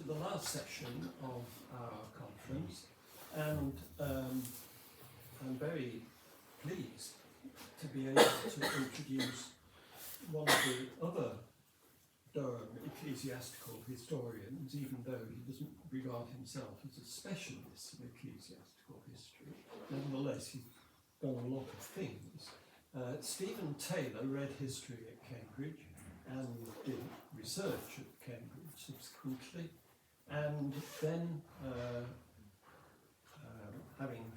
to the last session of our conference, and I'm very pleased to be able to introduce one of the other Durham ecclesiastical historians, even though he doesn't regard himself as a specialist in ecclesiastical history. Nevertheless, he's done a lot of things. Stephen Taylor read history at Cambridge and did research at Cambridge subsequently, and then having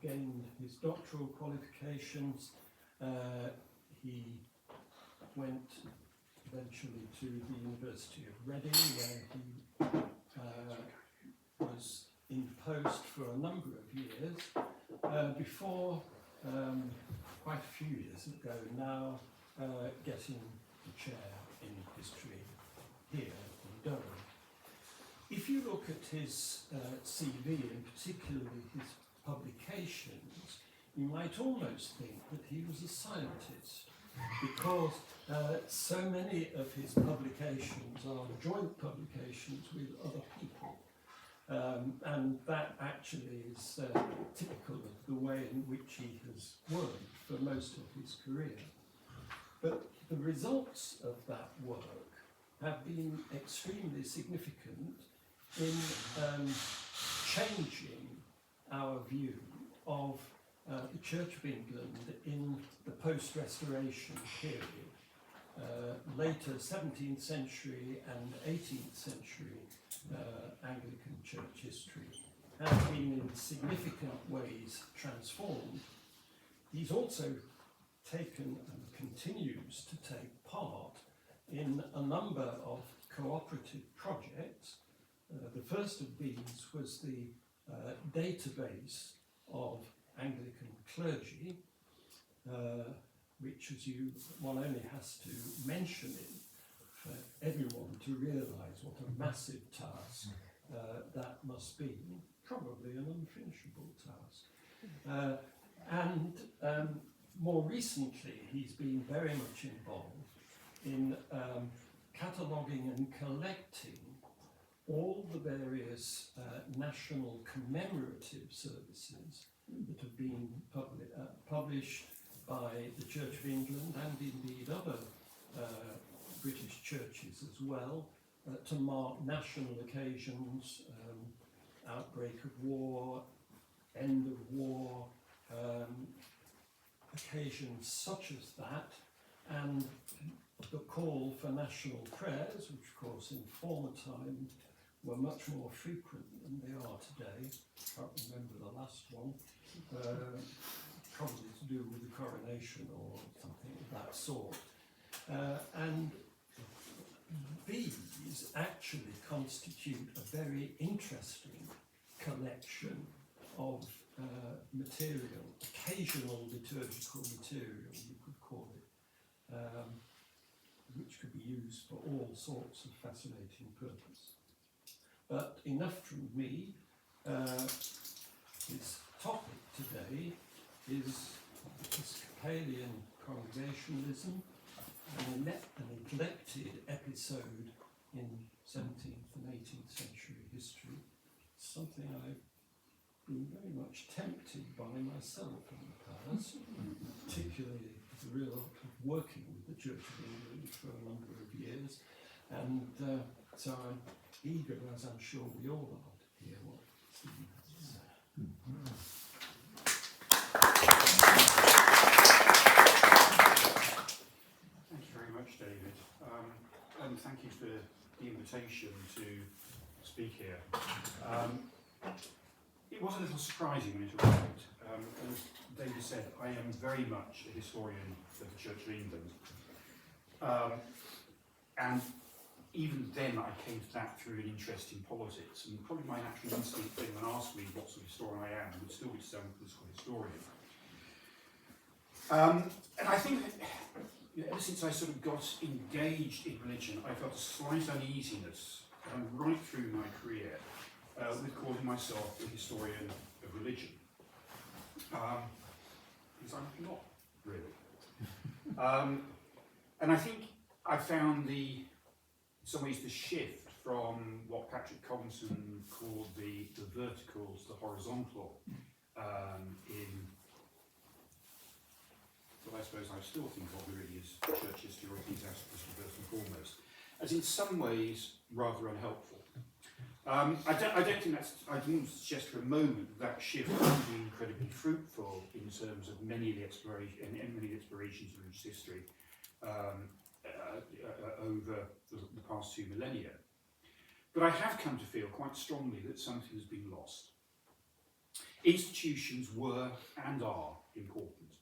gained his doctoral qualifications, he went eventually to the University of Reading, where he was in post for a number of years, before quite a few years ago now getting the chair in history here in Durham. If you look at his CV, and particularly his publications, you might almost think that he was a scientist, because so many of his publications are joint publications with other people, and that actually is typical of the way in which he has worked for most of his career. But the results of that work have been extremely significant in changing our view of the Church of England in the post-Restoration period. Later 17th century and 18th century Anglican church history has been in significant ways transformed. He's also taken and continues to take part in a number of cooperative projects. The first of these was the database of Anglican clergy, which, as one only has to mention it for everyone to realise what a massive task that must be, probably an unfinishable task. And more recently, he's been very much involved in cataloguing and collecting all the various national commemorative services that have been published by the Church of England and indeed other British churches as well, to mark national occasions, outbreak of war, end of war, occasions such as that, and the call for national prayers, which of course in former times were much more frequent than they are today. I can't remember the last one. Probably to do with the coronation or something of that sort. And these actually constitute a very interesting collection of material, occasional liturgical material, you could call it, which could be used for all sorts of fascinating purpose. But enough from me. His topic today is Episcopalian congregationalism, an neglected episode in 17th and 18th century history, something I've been very much tempted by myself in the past, particularly as a result of working with the Church of England for a number of years, and so I'm eager, as I'm sure we all are, to hear what Stephen has to say. Thank you very much, David, and thank you for the invitation to speak here. It was a little surprising when it arrived. As David said, I am very much a historian of the Church of England, and even then I came to that through an interest in politics, and probably my natural instinct when anyone asked me what sort of historian I am would still be to say I'm a political historian. And I think that, ever since I sort of got engaged in religion, I felt a slight uneasiness right through my career with calling myself a historian of religion. Because I'm not really. And I think I found in some ways the shift from what Patrick Thompson called the vertical to the horizontal in what I suppose I still think of really as church history or ecclesiasticism first and foremost, as in some ways rather unhelpful. I don't think that's, I didn't suggest for a moment that shift would be incredibly fruitful in terms of many of the explorations of religious history over the past 2 millennia. But I have come to feel quite strongly that something has been lost. Institutions were and are important.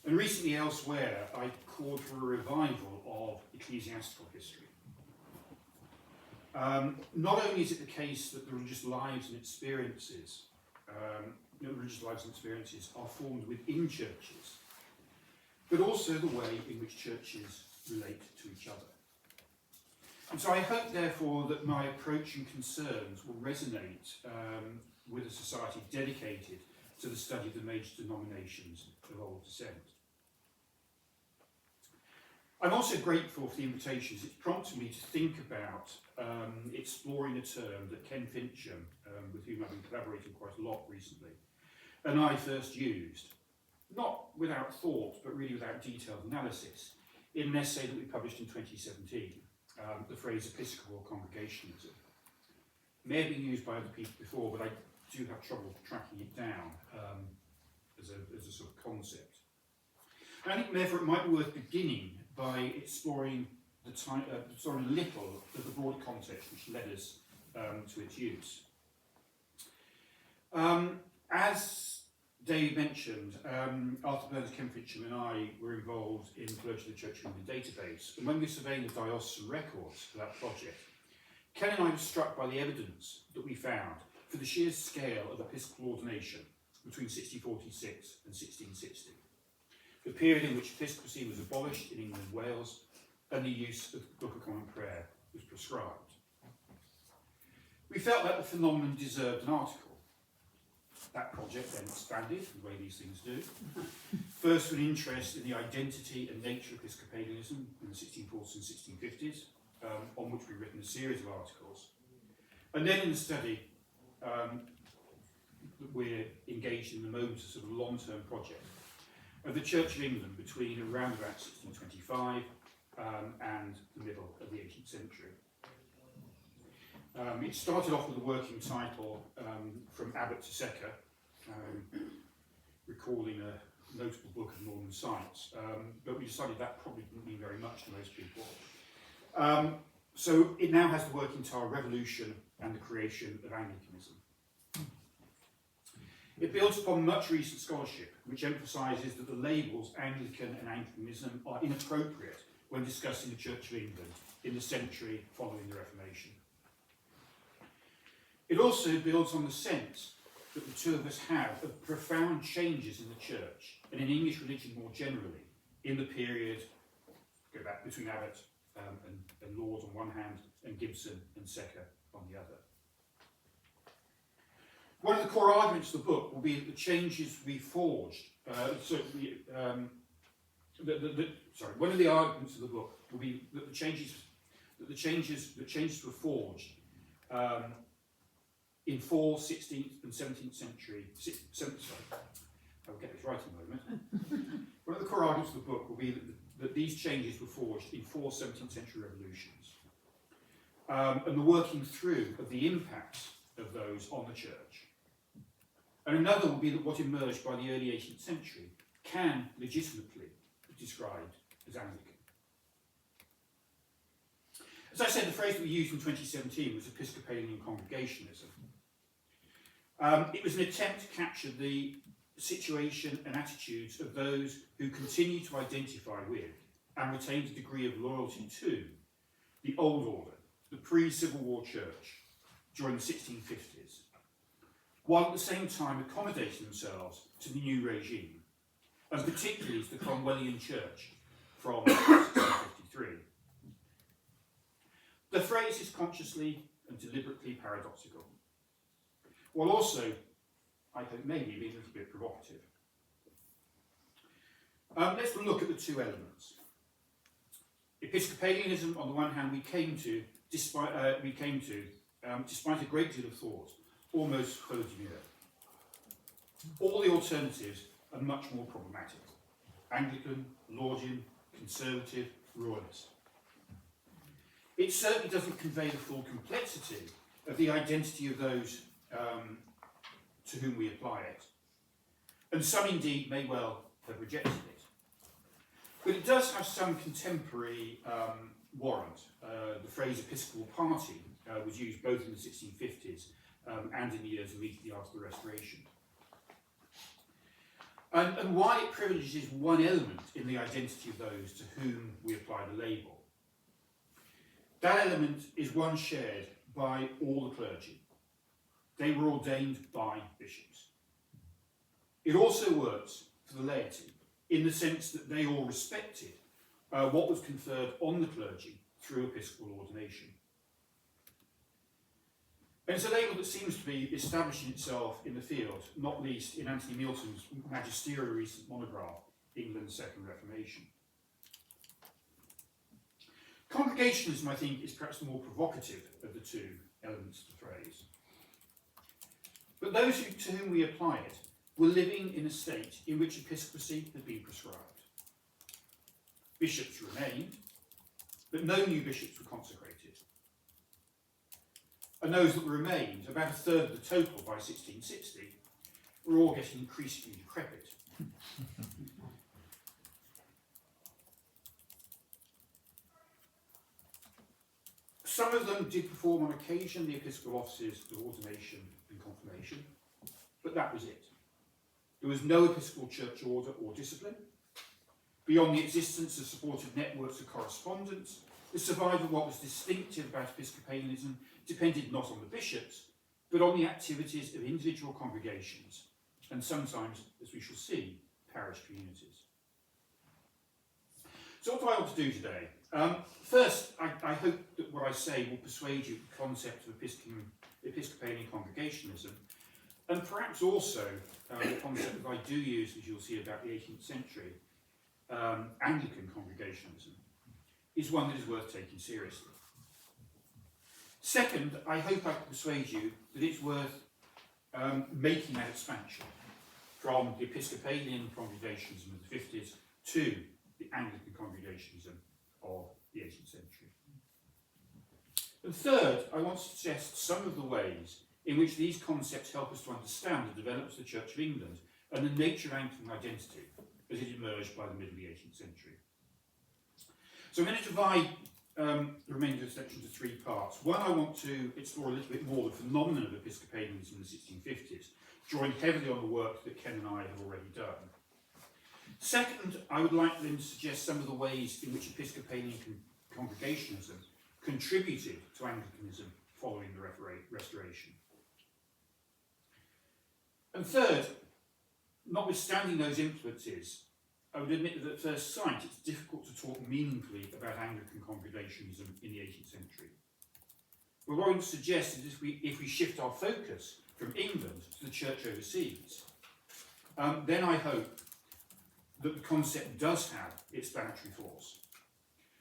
And recently elsewhere, I called for a revival of ecclesiastical history. Not only is it the case that the religious lives and experiences, are formed within churches, but also the way in which churches relate to each other. And so I hope, therefore, that my approach and concerns will resonate with a society dedicated to the study of the major denominations of old descent. I'm also grateful for the invitations. It's prompted me to think about exploring a term that Ken Fincham, with whom I've been collaborating quite a lot recently, and I first used, not without thought, but really without detailed analysis, in an essay that we published in 2017, the phrase Episcopal congregationalism. It may have been used by other people before, but I do have trouble tracking it down as a sort of concept. And I think, therefore, it might be worth beginning by exploring a little of the broad context which led us to its use. As Dave mentioned, Arthur Burns, Ken Fincham and I were involved in the Clergy of the Church of England database, and when we surveyed the diocesan records for that project, Ken and I were struck by the evidence that we found for the sheer scale of episcopal ordination between 1646 and 1660, the period in which episcopacy was abolished in England and Wales, and the use of the Book of Common Prayer was prescribed. We felt that the phenomenon deserved an article. That project then expanded, the way these things do. First with an interest in the identity and nature of Episcopalianism in the 1640s and 1650s, on which we've written a series of articles. And then in the study that we're engaged in the moment, a sort of long-term project of the Church of England between around about 1625 and the middle of the 18th century. It started off with a working title from Abbot to Secker, recalling a notable book of Norman sites, but we decided that probably didn't mean very much to most people. So it now has the working title Revolution and the Creation of Anglicanism. It builds upon much recent scholarship, which emphasises that the labels Anglican and Anglicanism are inappropriate when discussing the Church of England in the century following the Reformation. It also builds on the sense that the two of us have of profound changes in the Church and in English religion more generally in the period, go back between Abbot and Laud on one hand, and Gibson and Secker on the other. One of the core arguments of the book will be that the changes we forged, one of the arguments of the book will be that the changes were forged in 4th, 16th and 17th century, I'll get this right in a moment. One of the core arguments of the book will be that these changes were forged in 4 17th century revolutions. And the working through of the impacts of those on the Church. And another will be that what emerged by the early 18th century can legitimately be described as Anglican. As I said, the phrase that we used in 2017 was Episcopalian congregationalism. It was an attempt to capture the situation and attitudes of those who continue to identify with and retain a degree of loyalty to the old order, the pre-Civil War Church during the 1650s, while at the same time accommodating themselves to the new regime, and particularly to the Cromwellian Church from 1653. The phrase is consciously and deliberately paradoxical, while also, I hope, maybe being a little bit provocative. Let's look at the two elements. Episcopalianism, on the one hand, we came to despite despite a great deal of thought, almost folle demure. All the alternatives are much more problematic. Anglican, Laudian, Conservative, Royalist. It certainly doesn't convey the full complexity of the identity of those to whom we apply it. And some indeed may well have rejected it. But it does have some contemporary warrant. The phrase Episcopal Party was used both in the 1650s and in the years immediately after the Restoration. And why it privileges one element in the identity of those to whom we apply the label. That element is one shared by all the clergy. They were ordained by bishops. It also works for the laity in the sense that they all respected what was conferred on the clergy through episcopal ordination. And it's a label that seems to be establishing itself in the field, not least in Anthony Milton's magisterial recent monograph, England's Second Reformation. Congregationalism, I think, is perhaps the more provocative of the two elements of the phrase. But those to whom we apply it were living in a state in which episcopacy had been prescribed. Bishops remained, but no new bishops were consecrated. And those that remained, about a third of the total by 1660, were all getting increasingly decrepit. Some of them did perform on occasion the episcopal offices of ordination and confirmation, but that was it. There was no episcopal church order or discipline. Beyond the existence of supportive networks of correspondence, the survival of what was distinctive about Episcopalianism depended not on the bishops, but on the activities of individual congregations, and sometimes, as we shall see, parish communities. So what do I want to do today? First, I hope that what I say will persuade you of the concept of Episcopalian congregationalism, and perhaps also the concept that I do use, as you'll see, about the 18th century, Anglican congregationalism, is one that is worth taking seriously. Second, I hope I can persuade you that it's worth making that expansion from the Episcopalian congregationalism of the 50s to the Anglican congregationalism of the 18th century. And third, I want to suggest some of the ways in which these concepts help us to understand the development of the Church of England and the nature of Anglican identity as it emerged by the middle of the 18th century. So I'm going to divide the remainder of the section into three parts. One, I want to explore a little bit more the phenomenon of Episcopalianism in the 1650s, drawing heavily on the work that Ken and I have already done. Second, I would like then to suggest some of the ways in which Episcopalian congregationalism contributed to Anglicanism following the Restoration. And third, notwithstanding those influences, I would admit that at first sight it's difficult to talk meaningfully about Anglican congregationalism in the 18th century. But what I want to suggest is if we shift our focus from England to the church overseas, then I hope that the concept does have explanatory force,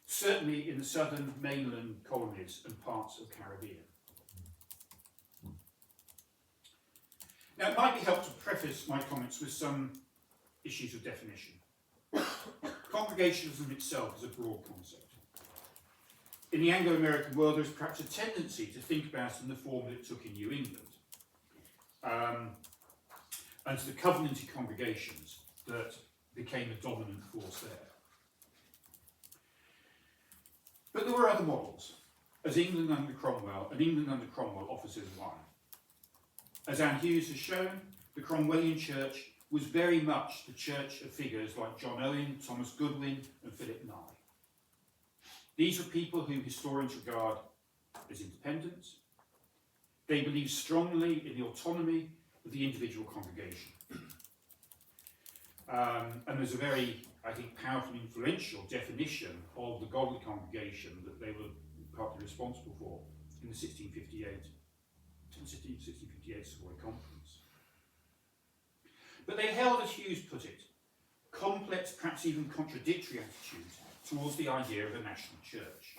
certainly in the southern mainland colonies and parts of the Caribbean. Now, it might be helpful to preface my comments with some issues of definition. Congregationalism itself is a broad concept. In the Anglo-American world, there is perhaps a tendency to think about it in the form that it took in New England, and to the covenanted congregations that became a dominant force there. But there were other models, as England under Cromwell, and England under Cromwell offers us one. As Anne Hughes has shown, the Cromwellian Church was very much the church of figures like John Owen, Thomas Goodwin, and Philip Nye. These were people whom historians regard as independent. They believed strongly in the autonomy of the individual congregation. And there's a very, I think, powerful and influential definition of the godly congregation that they were partly responsible for in the 1658 Savoy Conference. But they held, as Hughes put it, complex, perhaps even contradictory attitudes towards the idea of a national church.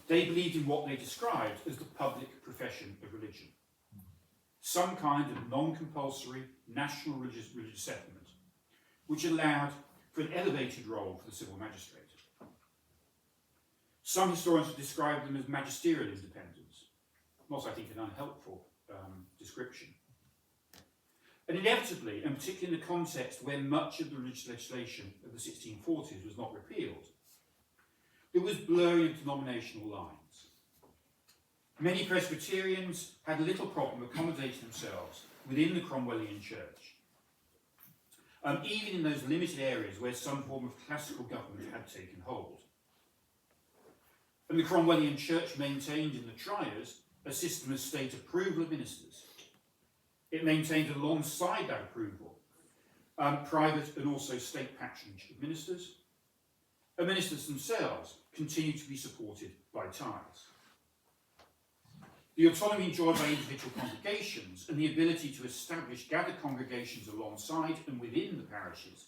They believed in what they described as the public profession of religion, some kind of non-compulsory national religious settlement, which allowed for an elevated role for the civil magistrate. Some historians have described them as magisterial independence, not, I think, an unhelpful description. And inevitably, and particularly in a context where much of the religious legislation of the 1640s was not repealed, there was blurring of denominational lines. Many Presbyterians had little problem accommodating themselves within the Cromwellian Church, even in those limited areas where some form of classical government had taken hold. And the Cromwellian Church maintained in the Triers a system of state approval of ministers. It maintained alongside that approval private and also state patronage of ministers, and ministers themselves continued to be supported by tithes. The autonomy enjoyed by individual congregations and the ability to establish gathered congregations alongside and within the parishes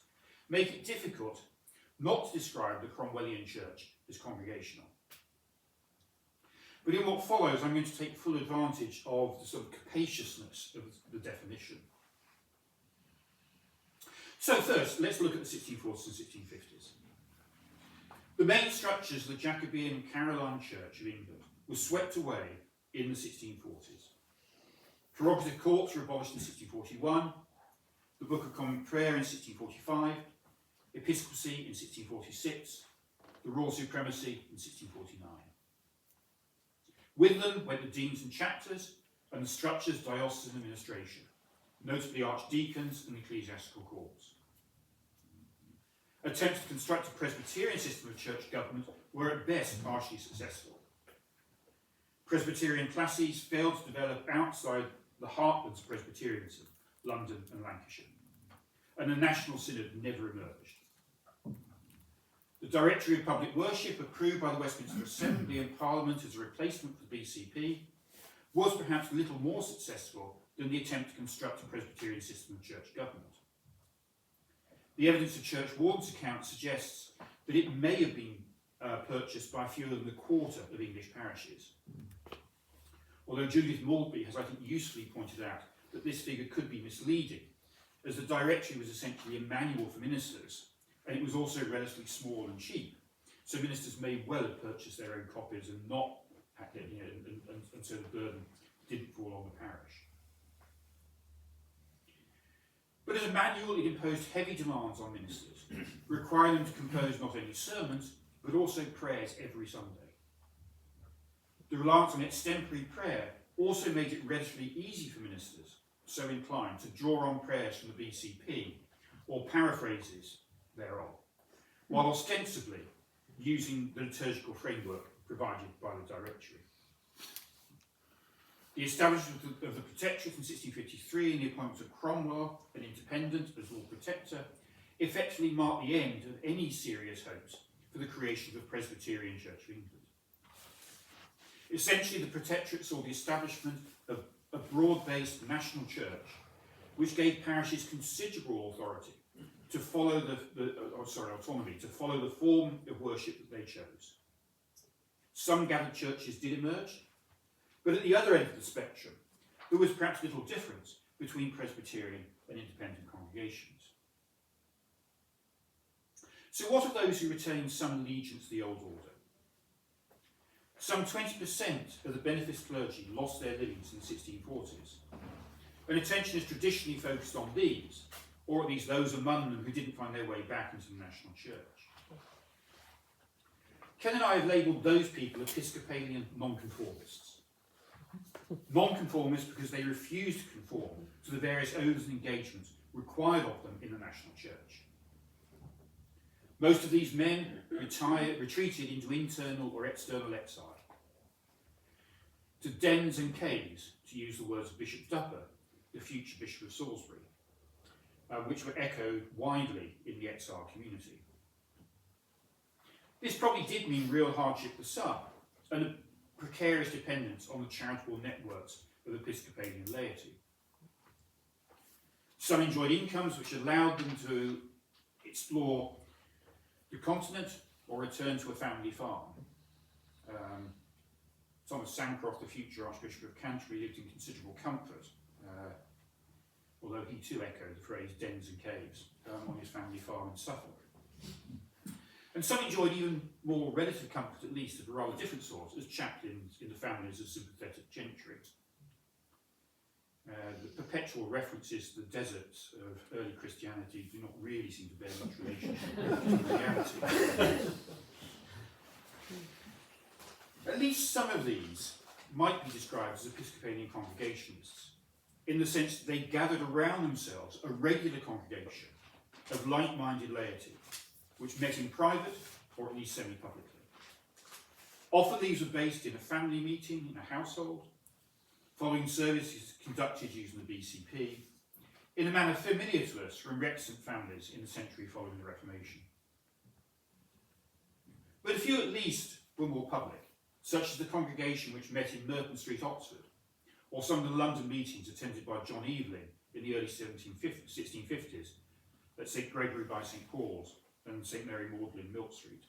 make it difficult not to describe the Cromwellian Church as congregational. But in what follows, I'm going to take full advantage of the sort of capaciousness of the definition. So first, let's look at the 1640s and 1650s. The main structures of the Jacobean and Caroline Church of England were swept away in the 1640s. Prerogative courts were abolished in 1641, the Book of Common Prayer in 1645, episcopacy in 1646, the royal supremacy in 1649. With them went the deans and chapters and the structures of diocesan administration, notably archdeacons and ecclesiastical courts. Attempts to construct a Presbyterian system of church government were at best partially successful. Presbyterian classes failed to develop outside the heartlands of Presbyterianism, London and Lancashire, and a national synod never emerged. The Directory of Public Worship, approved by the Westminster Assembly and Parliament as a replacement for the BCP, was perhaps little more successful than the attempt to construct a Presbyterian system of church government. The evidence of Church Warden's account suggests that it may have been purchased by fewer than a quarter of English parishes. Although Judith Maltby has, I think, usefully pointed out that this figure could be misleading, as the Directory was essentially a manual for ministers, and it was also relatively small and cheap, so ministers may well have purchased their own copies and not, and so the burden didn't fall on the parish. But as a manual, it imposed heavy demands on ministers, requiring them to compose not only sermons, but also prayers every Sunday. The reliance on extempore prayer also made it relatively easy for ministers, so inclined, to draw on prayers from the BCP, or paraphrases thereof, while ostensibly using the liturgical framework provided by the Directory. The establishment of the Protectorate in 1653 and the appointment of Cromwell, an independent, as Lord Protector, effectively marked the end of any serious hopes for the creation of the Presbyterian Church of England. Essentially, the Protectorate saw the establishment of a broad-based national church, which gave parishes considerable authority to follow autonomy, to follow the form of worship that they chose. Some gathered churches did emerge, but at the other end of the spectrum, there was perhaps little difference between Presbyterian and independent congregations. So what of those who retained some allegiance to the old order? Some 20% of the beneficed clergy lost their livings in the 1640s, and attention is traditionally focused on these, or at least those among them who didn't find their way back into the national church. Ken and I have labelled those people Episcopalian nonconformists. Nonconformists because they refuse to conform to the various oaths and engagements required of them in the national church. Most of these men retreated into internal or external exile, to dens and caves, to use the words of Bishop Dupper, the future Bishop of Salisbury, which were echoed widely in the exile community. This probably did mean real hardship for some, and a precarious dependence on the charitable networks of Episcopalian laity. Some enjoyed incomes which allowed them to explore the continent or return to a family farm. Thomas Sancroft, the future Archbishop of Canterbury, lived in considerable comfort, although he too echoed the phrase dens and caves on his family farm in Suffolk. And some enjoyed even more relative comfort, at least, of a rather different sort, as chaplains in the families of sympathetic gentry. The perpetual references to the deserts of early Christianity do not really seem to bear much relationship to reality. At least some of these might be described as Episcopalian congregationalists, in the sense that they gathered around themselves a regular congregation of like-minded laity, which met in private, or at least semi-publicly. Often these were based in a family meeting, in a household, following services conducted using the BCP, in a manner familiar to us from Reticent families in the century following the Reformation. But a few at least were more public, such as the congregation which met in Merton Street, Oxford, or some of the London meetings attended by John Evelyn in the early 1650s at St Gregory by St Paul's and St Mary Magdalene, Milk Street.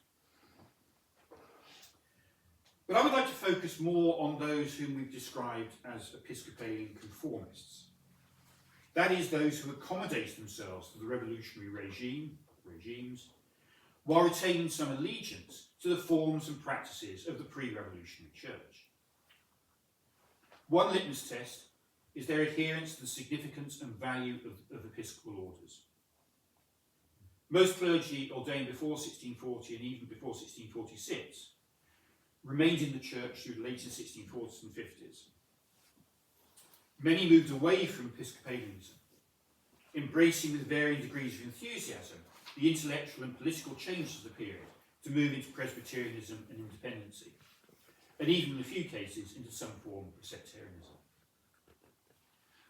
But I would like to focus more on those whom we've described as Episcopalian conformists. That is, those who accommodate themselves to the revolutionary regimes, while retaining some allegiance to the forms and practices of the pre-revolutionary church. One litmus test is their adherence to the significance and value of episcopal orders. Most clergy ordained before 1640 and even before 1646 remained in the church through the later 1640s and 50s. Many moved away from Episcopalianism, embracing with varying degrees of enthusiasm the intellectual and political changes of the period to move into Presbyterianism and independency, and even in a few cases into some form of sectarianism.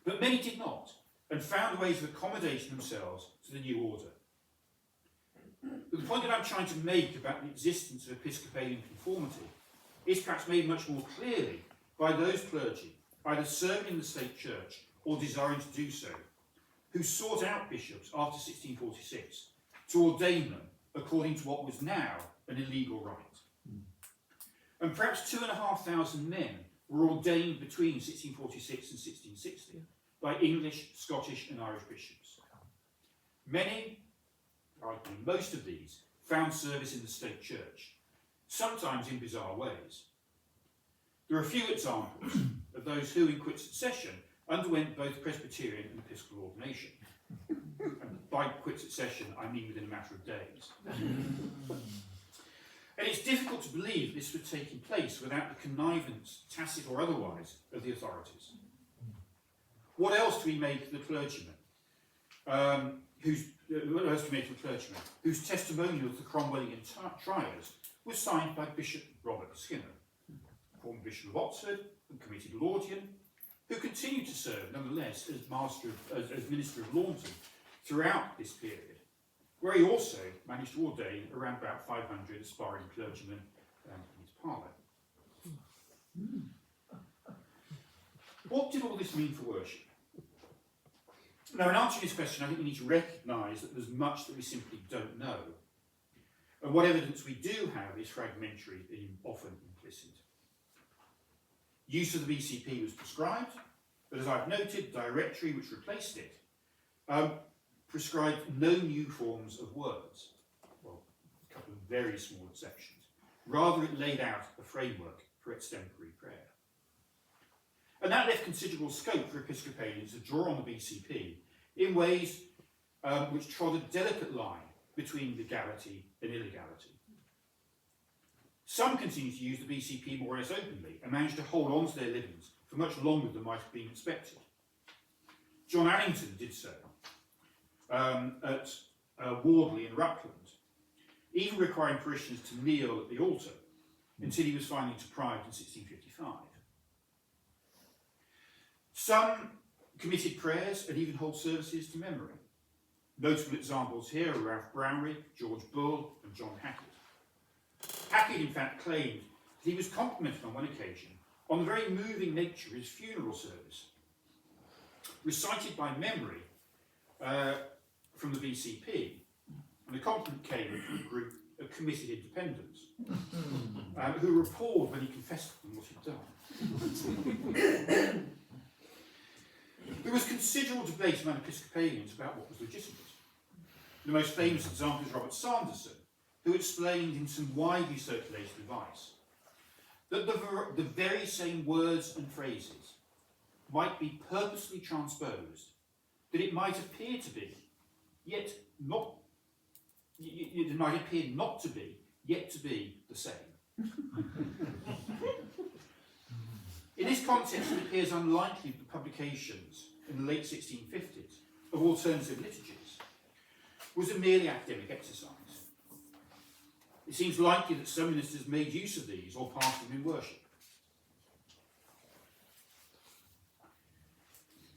But many did not, and found ways of accommodating themselves to the new order. But the point that I'm trying to make about the existence of Episcopalian conformity is perhaps made much more clearly by those clergy, either serving in the state church or desiring to do so, who sought out bishops after 1646 to ordain them according to what was now an illegal right. And perhaps 2,500 men were ordained between 1646 and 1660 by English, Scottish and Irish bishops. Many, arguably most of these, found service in the state church, sometimes in bizarre ways. There are a few examples of those who, in quick succession, underwent both Presbyterian and Episcopal ordination. And by quick succession, I mean within a matter of days. And it's difficult to believe this was taking place without the connivance, tacit or otherwise, of the authorities. What else do we make of the clergyman? Whose testimonial to the Cromwellian trials was signed by Bishop Robert Skinner, former Bishop of Oxford and Committed Laudian, who continued to serve nonetheless as Minister of Launton throughout this period, where he also managed to ordain around about 500 aspiring clergymen in his parlour. What did all this mean for worship? Now, in answering this question, I think we need to recognise that there's much that we simply don't know. And what evidence we do have is fragmentary and often implicit. Use of the BCP was prescribed, but as I've noted, the directory which replaced it prescribed no new forms of words, well, a couple of very small exceptions. Rather, it laid out a framework for extemporary prayer. And that left considerable scope for Episcopalians to draw on the BCP in ways which trod a delicate line between legality and illegality. Some continued to use the BCP more or less openly and managed to hold on to their livings for much longer than might have been expected. John Allington did so at Wardley in Rutland, even requiring parishioners to kneel at the altar until he was finally deprived in 1655. Some committed prayers and even hold services to memory. Notable examples here are Ralph Brownrigg, George Bull and John Hackett. Hackett, in fact, claimed that he was complimented on one occasion on the very moving nature of his funeral service, recited by memory from the BCP, and the compliment came from a group a committed independent, who were appalled when he confessed to them what he'd done. There was considerable debate among Episcopalians about what was legitimate. The most famous example is Robert Sanderson, who explained in some widely circulated advice that the very same words and phrases might be purposely transposed, that it might appear to be, yet not, it might appear not to be, yet to be the same. In this context, it appears unlikely that the publications in the late 1650s of alternative liturgies was a merely academic exercise. It seems likely that some ministers made use of these or passed them in worship.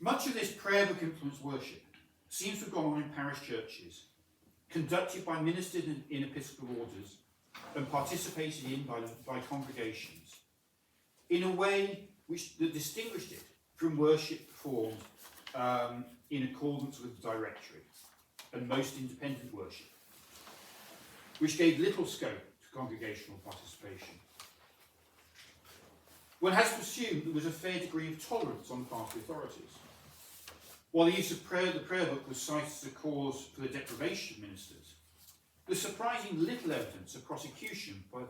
Much of this prayer book influenced worship seems to have gone on in parish churches, conducted by ministers in episcopal orders and participated in by congregations, in a way that distinguished it from worship performed in accordance with the directory and most independent worship, which gave little scope to congregational participation. One has to assume there was a fair degree of tolerance on the part of the authorities. While the use of the prayer book was cited as a cause for the deprivation of ministers, there's surprisingly little evidence of prosecution by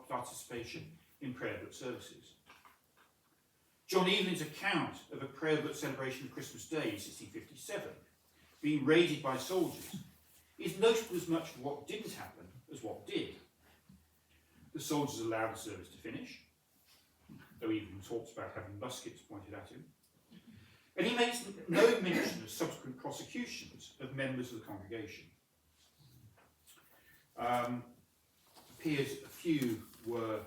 participation in prayer book services. John Evelyn's account of a prayer book celebration of Christmas Day in 1657, being raided by soldiers, is notable as much for what didn't happen as what did. The soldiers allowed the service to finish, though Evelyn talks about having muskets pointed at him, and he makes no mention of subsequent prosecutions of members of the congregation. Appears a few were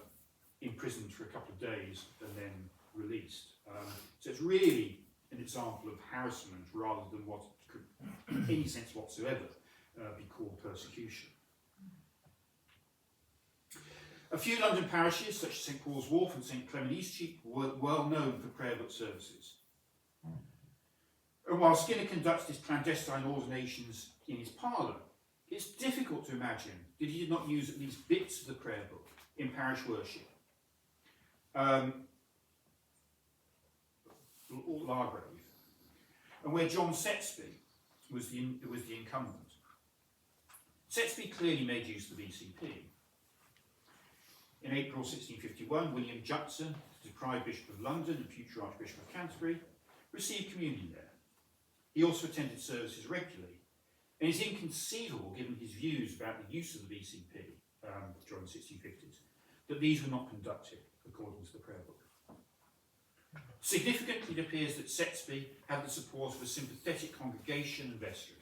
imprisoned for a couple of days and then released. So it's really an example of harassment rather than what could, in any sense whatsoever, be called persecution. A few London parishes, such as St Paul's Wharf and St Clement Eastcheap, were well known for prayer book services. And while Skinner conducts his clandestine ordinations in his parlour, it's difficult to imagine that he did not use at least bits of the prayer book in parish worship. Largrave, and where John Setsby was the incumbent. Setsby clearly made use of the BCP. In April 1651, William Judson, the deprived Bishop of London and future Archbishop of Canterbury, received communion there. He also attended services regularly, and it's inconceivable, given his views about the use of the BCP during the 1650s, that these were not conducted according to the prayer book. Significantly, it appears that Setsby had the support of a sympathetic congregation and vestry.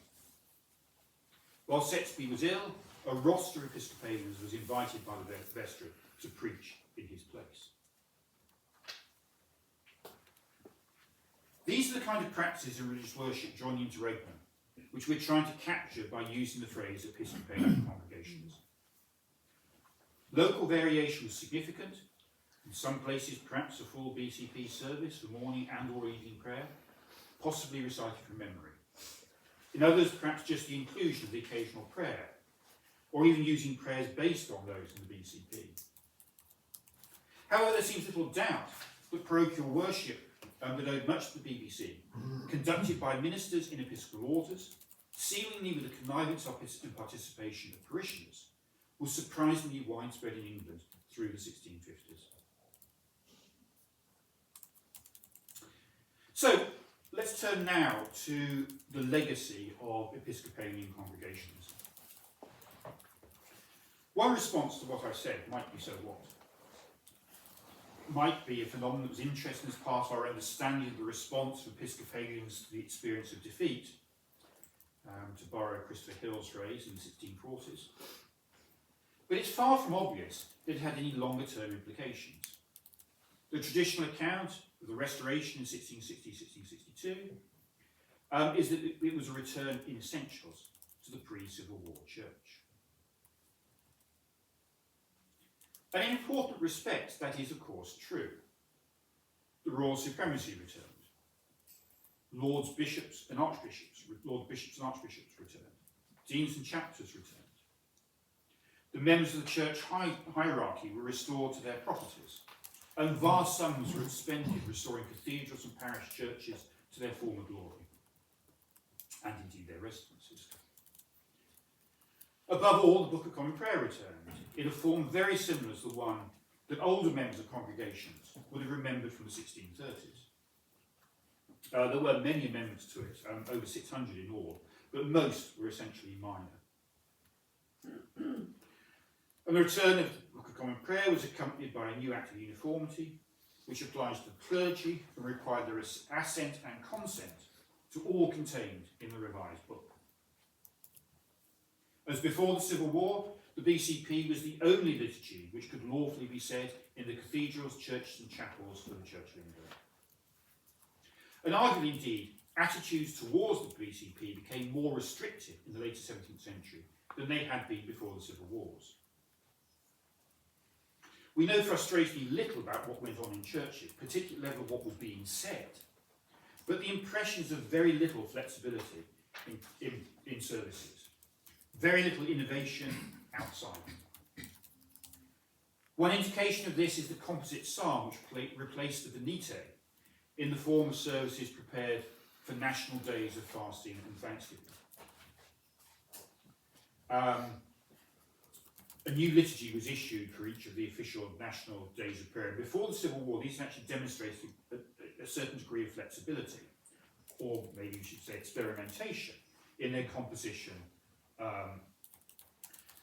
While Setsby was ill, a roster of Episcopalians was invited by the vestry to preach in his place. These are the kind of practices in religious worship joining into Rapeman, which we're trying to capture by using the phrase Episcopalian congregations. Local variation was significant. In some places, perhaps a full BCP service for morning and or evening prayer, possibly recited from memory. In others, perhaps just the inclusion of the occasional prayer, or even using prayers based on those in the BCP. However, there seems little doubt that parochial worship, that owed much to the BBC, conducted by ministers in episcopal orders, seemingly with the connivance and participation of parishioners, was surprisingly widespread in England through the 1650s. So, let's turn now to the legacy of Episcopalian congregations. One response to what I've said might be so what? Might be a phenomenon that was interesting as part of our understanding of the response of Episcopalians to the experience of defeat, to borrow Christopher Hill's phrase in the 1640s. But it's far from obvious that it had any longer-term implications. The traditional account of the Restoration in 1660-1662 is that it was a return in essentials to the pre-Civil War Church. And in important respects, that is of course true. The royal supremacy returned. Lord bishops and archbishops returned. Deans and chapters returned. The members of the church hierarchy were restored to their properties, and vast sums were expended restoring cathedrals and parish churches to their former glory, and indeed their residences. Above all, the Book of Common Prayer returned, in a form very similar to the one that older members of congregations would have remembered from the 1630s. There were many amendments to it, over 600 in all, but most were essentially minor. And the return of the Book of Common Prayer was accompanied by a new Act of Uniformity, which applies to the clergy and required their assent and consent to all contained in the revised book. As before the Civil War, the BCP was the only liturgy which could lawfully be said in the cathedrals, churches and chapels of the Church of England. And arguably, indeed, attitudes towards the BCP became more restrictive in the later 17th century than they had been before the Civil Wars. We know frustratingly little about what went on in churches, particularly level of what was being said, but the impression is of very little flexibility in services, very little innovation outside. One indication of this is the composite psalm which replaced the Divinity in the form of services prepared for national days of fasting and thanksgiving. A new liturgy was issued for each of the official national days of prayer. Before the Civil War, these actually demonstrated a certain degree of flexibility, or maybe you should say experimentation, in their composition.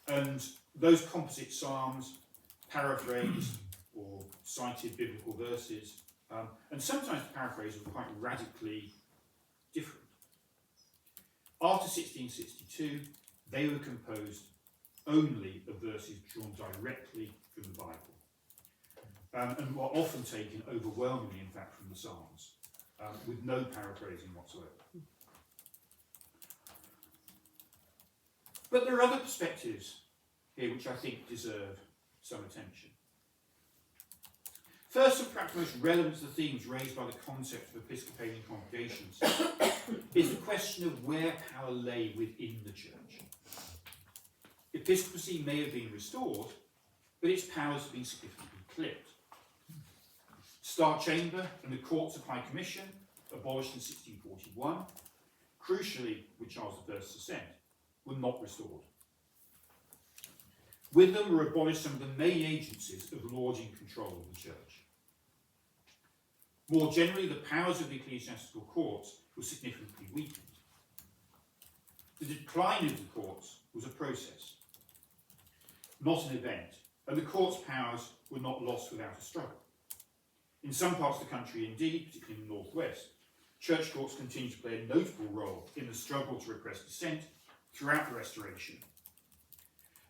And those composite psalms paraphrased or cited biblical verses, and sometimes the paraphrases were quite radically different. After 1662, they were composed only of verses drawn directly from the Bible, and were often taken overwhelmingly, in fact, from the Psalms, with no paraphrasing whatsoever. But there are other perspectives here which I think deserve some attention. First, and perhaps most relevant to the themes raised by the concept of Episcopalian congregations is the question of where power lay within the church. Episcopacy may have been restored, but its powers have been significantly clipped. Star Chamber and the Courts of High Commission, abolished in 1641, crucially with Charles I's assent, were not restored. With them were abolished some of the main agencies of lording control of the church. More generally, the powers of the ecclesiastical courts were significantly weakened. The decline of the courts was a process, not an event, and the court's powers were not lost without a struggle. In some parts of the country, indeed, particularly in the northwest, church courts continued to play a notable role in the struggle to repress dissent throughout the Restoration.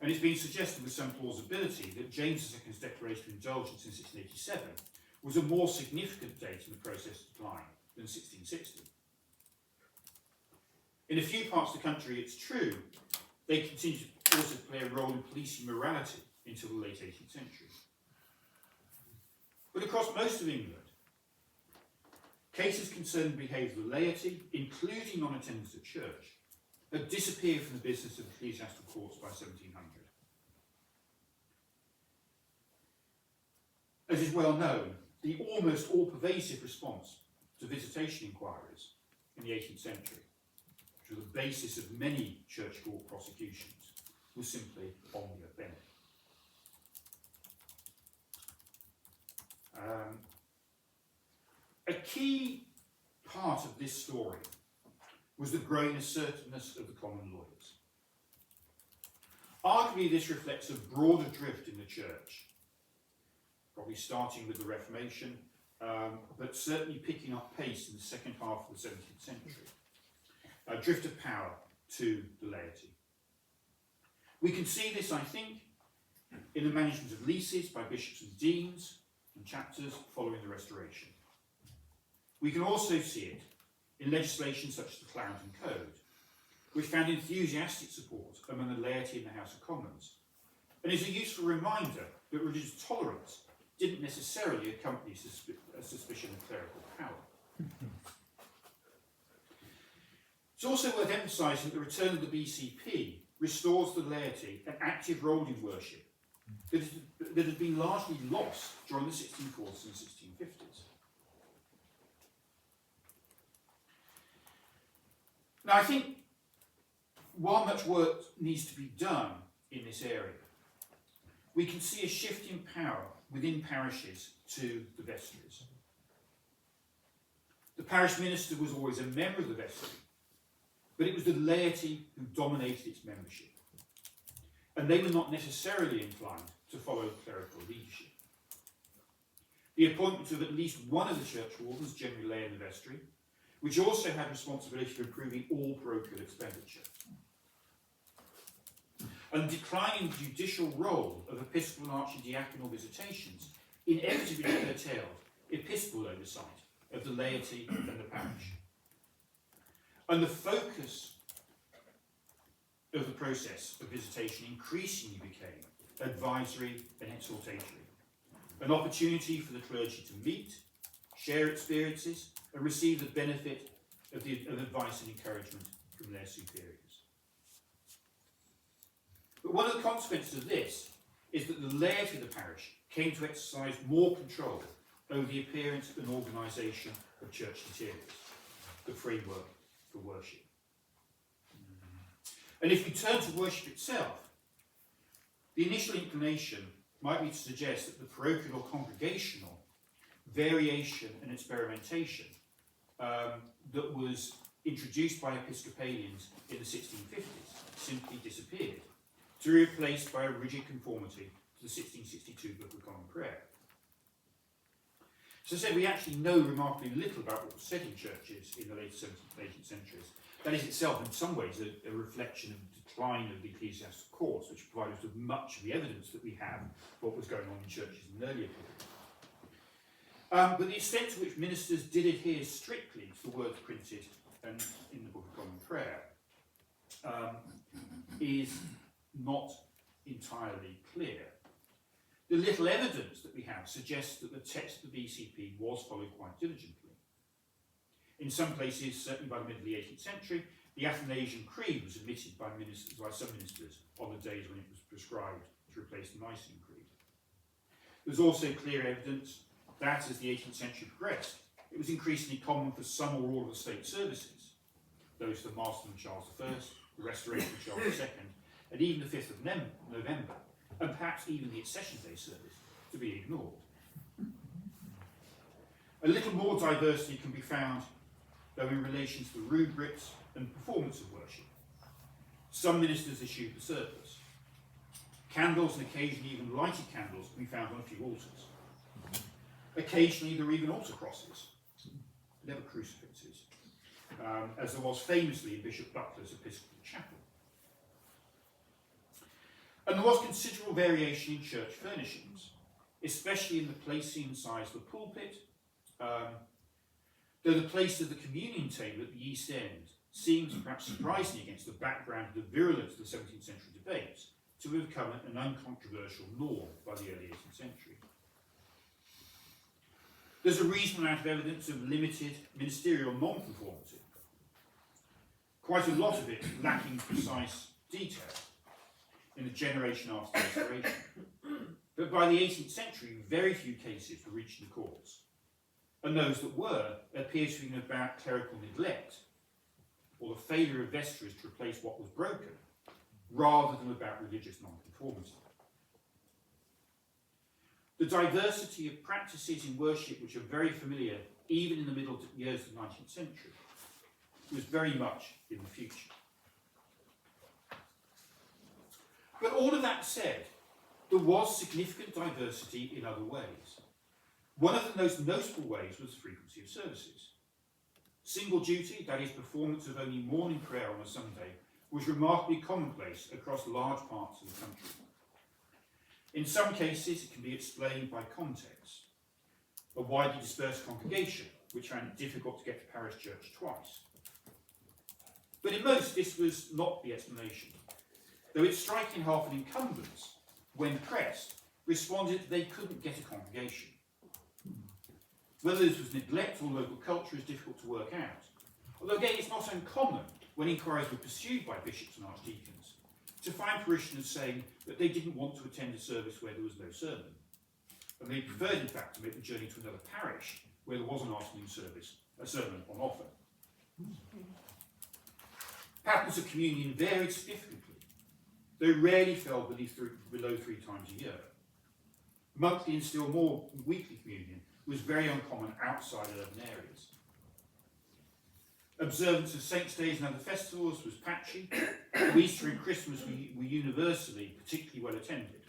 And it's been suggested with some plausibility that James II's Declaration of Indulgence in 1687 was a more significant date in the process of decline than 1660. In a few parts of the country, it's true, they continued to also play a role in policing morality until the late 18th century. But across most of England, cases concerning the behaviour of the laity, including non-attendance at church, had disappeared from the business of ecclesiastical courts by 1700. As is well known, the almost all-pervasive response to visitation inquiries in the 18th century, which was the basis of many church court prosecutions, was simply omnia bene. A key part of this story was the growing assertiveness of the common lawyers. Arguably, this reflects a broader drift in the church, probably starting with the Reformation, but certainly picking up pace in the second half of the 17th century. A drift of power to the laity. We can see this, I think, in the management of leases by bishops and deans and chapters following the Restoration. We can also see it in legislation such as the Clarendon Code, which found enthusiastic support among the laity in the House of Commons, and is a useful reminder that religious tolerance didn't necessarily accompany a suspicion of clerical power. It's also worth emphasising that the return of the BCP restores the laity an active role in worship that had been largely lost during the 1640s and 1650s. Now, I think while much work needs to be done in this area, we can see a shift in power within parishes to the vestries. The parish minister was always a member of the vestry, but it was the laity who dominated its membership, and they were not necessarily inclined to follow clerical leadership. The appointment of at least one of the church wardens generally lay in the vestry, which also had responsibility for improving all parochial expenditure. And the declining judicial role of episcopal and archidiaconal visitations inevitably curtailed episcopal oversight of the laity and the parish. And the focus of the process of visitation increasingly became advisory and exhortatory, an opportunity for the clergy to meet, share experiences, and receive the benefit of advice and encouragement from their superiors. But one of the consequences of this is that the laity of the parish came to exercise more control over the appearance and organisation of church interiors, the framework for worship. And if we turn to worship itself, the initial inclination might be to suggest that the parochial or congregational variation and experimentation that was introduced by Episcopalians in the 1650s simply disappeared, to be replaced by a rigid conformity to the 1662 Book of Common Prayer. So I said we actually know remarkably little about what was said in churches in the late 17th and 18th centuries. That is itself in some ways a reflection of the decline of the ecclesiastical courts, which provided us with much of the evidence that we have for what was going on in churches in the earlier period. But the extent to which ministers did adhere strictly to the words printed and in the Book of Common Prayer is not entirely clear. The little evidence that we have suggests that the text of the BCP was followed quite diligently. In some places, certainly by the middle of the 18th century, the Athanasian Creed was omitted by some ministers on the days when it was prescribed to replace the Nicene Creed. There's also clear evidence that as the 18th century progressed, it was increasingly common for some or all of the state services, those for Marston and Charles I, the Restoration of Charles II, and even the 5th of November, and perhaps even the Accession Day service, to be ignored. A little more diversity can be found, though, in relation to the rubrics and performance of worship. Some ministers issued the service. Candles, and occasionally even lighted candles, can be found on a few altars. Occasionally there were even altar crosses, never crucifixes, as there was famously in Bishop Butler's Episcopal Chapel. And there was considerable variation in church furnishings, especially in the placing and size of the pulpit, though the place of the communion table at the East End seems, perhaps surprisingly against the background of the virulence of the 17th century debates, to have become an uncontroversial norm by the early 18th century. There's a reasonable amount of evidence of limited ministerial non-conformity, quite a lot of it lacking precise detail in the generation after the Restoration. But by the 18th century, very few cases were reached in the courts, and those that were appeared to have been about clerical neglect or the failure of vestries to replace what was broken, rather than about religious non-conformity. The diversity of practices in worship, which are very familiar even in the middle years of the 19th century, was very much in the future. But all of that said, there was significant diversity in other ways. One of the most notable ways was the frequency of services. Single duty, that is, performance of only morning prayer on a Sunday, was remarkably commonplace across large parts of the country. In some cases, it can be explained by context. A widely dispersed congregation, which found it difficult to get to parish church twice. But in most, this was not the explanation, though it's striking how often incumbents, when pressed, responded that they couldn't get a congregation. Whether this was neglect or local culture is difficult to work out, although again it's not uncommon when inquiries were pursued by bishops and archdeacons to find parishioners saying that they didn't want to attend a service where there was no sermon. And they preferred, in fact, to make the journey to another parish where there was an afternoon service, a sermon on offer. Patterns of communion varied significantly, though rarely fell below 3 times a year. Monthly and still more weekly communion was very uncommon outside urban areas. Observance of saints' days and other festivals was patchy. Easter and Christmas were universally particularly well attended.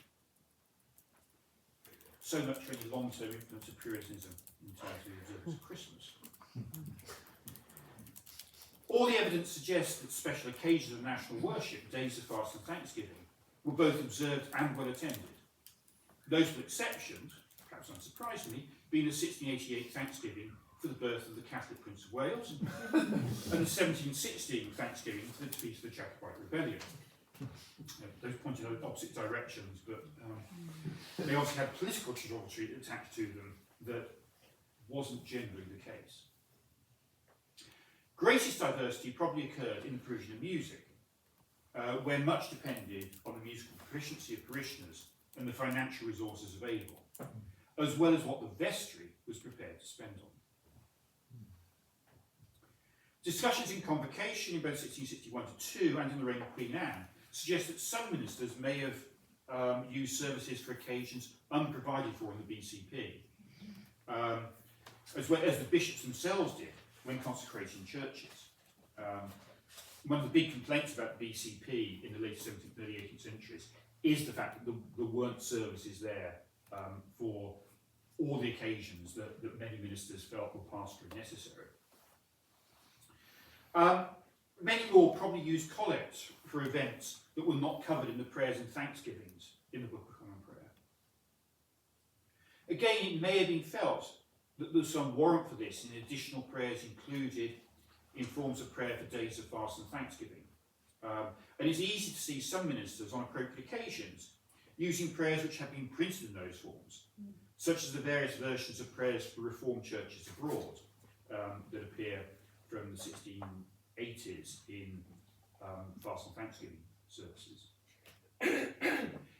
So much for any long-term influence of Puritanism in terms of the observance of Christmas. All the evidence suggests that special occasions of national worship, days of fast and thanksgiving, were both observed and well attended. Notable exceptions, perhaps unsurprisingly, being the 1688 Thanksgiving for the birth of the Catholic Prince of Wales, and the 1716 Thanksgiving for the defeat of the Jacobite Rebellion. Those pointed in opposite directions, but they also had political geography attached to them that wasn't generally the case. Greatest diversity probably occurred in the provision of music, where much depended on the musical proficiency of parishioners and the financial resources available, as well as what the vestry was prepared to spend on. Discussions in Convocation in both 1661-2 and in the reign of Queen Anne suggest that some ministers may have used services for occasions unprovided for in the BCP, as well as the bishops themselves did when consecrating churches. One of the big complaints about the BCP in the late 17th and early 18th centuries is the fact that there weren't services there for all the occasions that many ministers felt were pastorally necessary. Many more probably used collects for events that were not covered in the prayers and thanksgivings in the Book of Common Prayer. Again, it may have been felt that there was some warrant for this in additional prayers included in forms of prayer for days of fast and thanksgiving. And it's easy to see some ministers on appropriate occasions using prayers which have been printed in those forms, such as the various versions of prayers for Reformed churches abroad that appear from the 1680s in fast and thanksgiving services.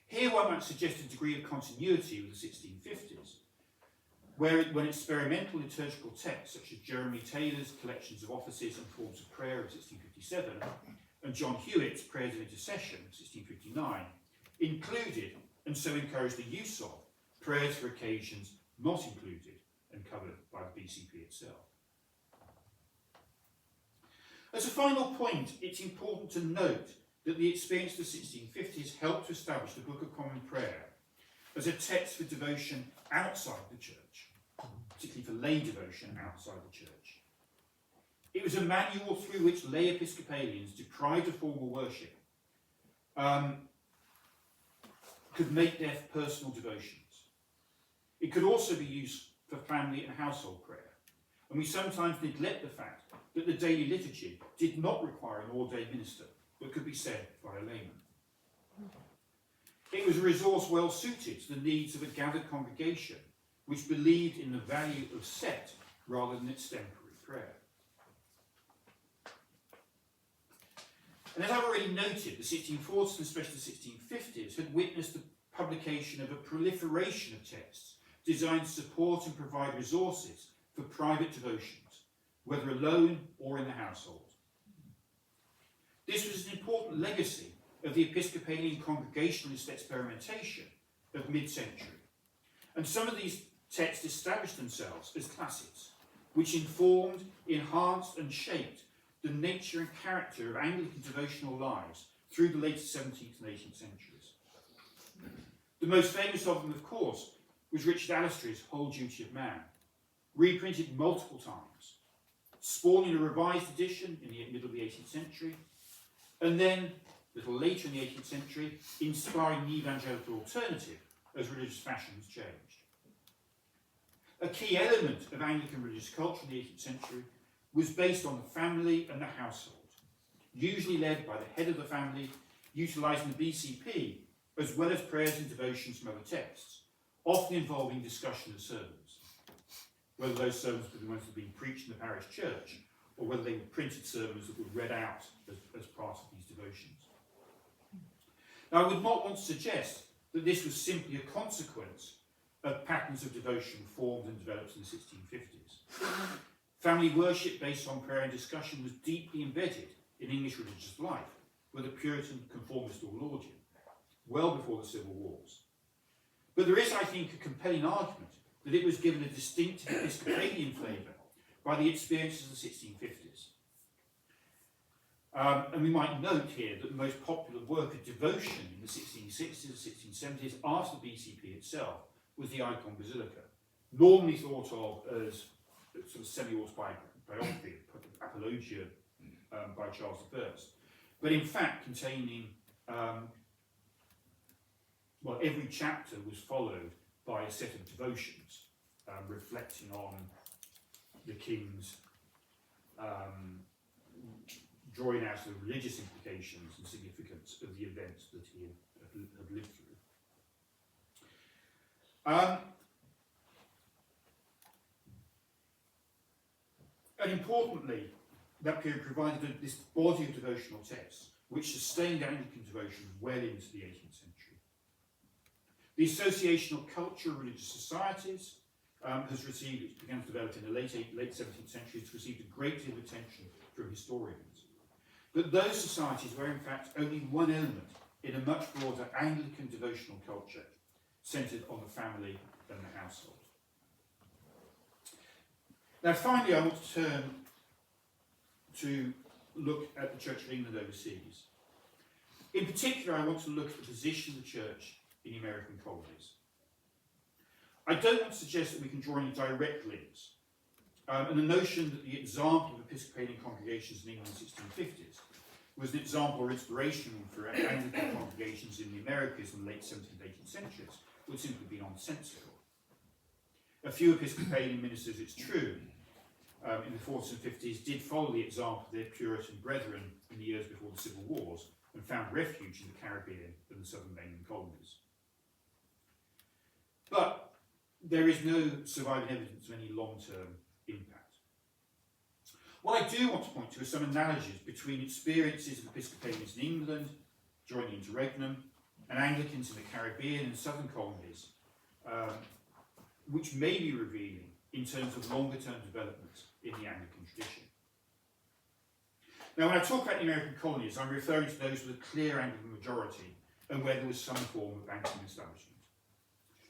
Here one might suggest a degree of continuity with the 1650s, when experimental liturgical texts such as Jeremy Taylor's collections of offices and forms of prayer of 1657 and John Hewitt's prayers of intercession of 1659 included and so encouraged the use of prayers for occasions not included and covered by the BCP itself. As a final point, it's important to note that the experience of the 1650s helped to establish the Book of Common Prayer as a text for devotion outside the church, particularly for lay devotion outside the church. It was a manual through which lay Episcopalians deprived of formal worship could make their personal devotions. It could also be used for family and household prayer, and we sometimes neglect the fact that the daily liturgy did not require an ordained minister, but could be said by a layman. It was a resource well suited to the needs of a gathered congregation, which believed in the value of set rather than extemporary prayer. And as I've already noted, the 1640s and especially the 1650s had witnessed the publication of a proliferation of texts designed to support and provide resources for private devotions, whether alone or in the household. This was an important legacy of the Episcopalian congregationalist experimentation of mid-century, and some of these texts established themselves as classics, which informed, enhanced and shaped the nature and character of Anglican devotional lives through the later 17th and 18th centuries. The most famous of them, of course, was Richard Allister's Whole Duty of Man, reprinted multiple times, spawning a revised edition in the middle of the 18th century, and then, a little later in the 18th century, inspiring the evangelical alternative as religious fashions changed. A key element of Anglican religious culture in the 18th century was based on the family and the household, usually led by the head of the family, utilising the BCP, as well as prayers and devotions from other texts, often involving discussion of sermons, whether those sermons were the ones that were being preached in the parish church, or whether they were printed sermons that were read out as part of these devotions. Now, I would not want to suggest that this was simply a consequence of patterns of devotion formed and developed in the 1650s. Family worship based on prayer and discussion was deeply embedded in English religious life, whether Puritan, conformist or Laudian, well before the Civil Wars. But there is, I think, a compelling argument that it was given a distinctive Episcopalian flavour by the experiences of the 1650s. And we might note here that the most popular work of devotion in the 1660s and 1670s after the BCP itself was the Icon Basilica, normally thought of as a sort of semi-autobiography, apologia by Charles I, but in fact containing, well, every chapter was followed by a set of devotions reflecting on the king's drawing out the religious implications and significance of the events that he had lived through. And importantly, that period provided this body of devotional texts which sustained Anglican devotion well into the 18th century. The associational culture of religious societies it began to develop in the late 17th century. It's received a great deal of attention from historians. But those societies were in fact only one element in a much broader Anglican devotional culture centred on the family and the household. Now finally I want to turn to look at the Church of England overseas. In particular, I want to look at the position of the Church in the American colonies. I don't want to suggest that we can draw any direct links, and the notion that the example of Episcopalian congregations in England in the 1650s was an example or inspiration for Anglican congregations in the Americas in the late 17th and 18th centuries would simply be nonsensical. A few Episcopalian ministers, it's true, in the 40s and 50s did follow the example of their Puritan brethren in the years before the Civil Wars and found refuge in the Caribbean and the southern mainland colonies. But there is no surviving evidence of any long-term impact. What I do want to point to are some analogies between experiences of Episcopalians in England during the interregnum and Anglicans in the Caribbean and southern colonies, which may be revealing in terms of longer-term developments in the Anglican tradition. Now, when I talk about the American colonies, I'm referring to those with a clear Anglican majority and where there was some form of Anglican establishment.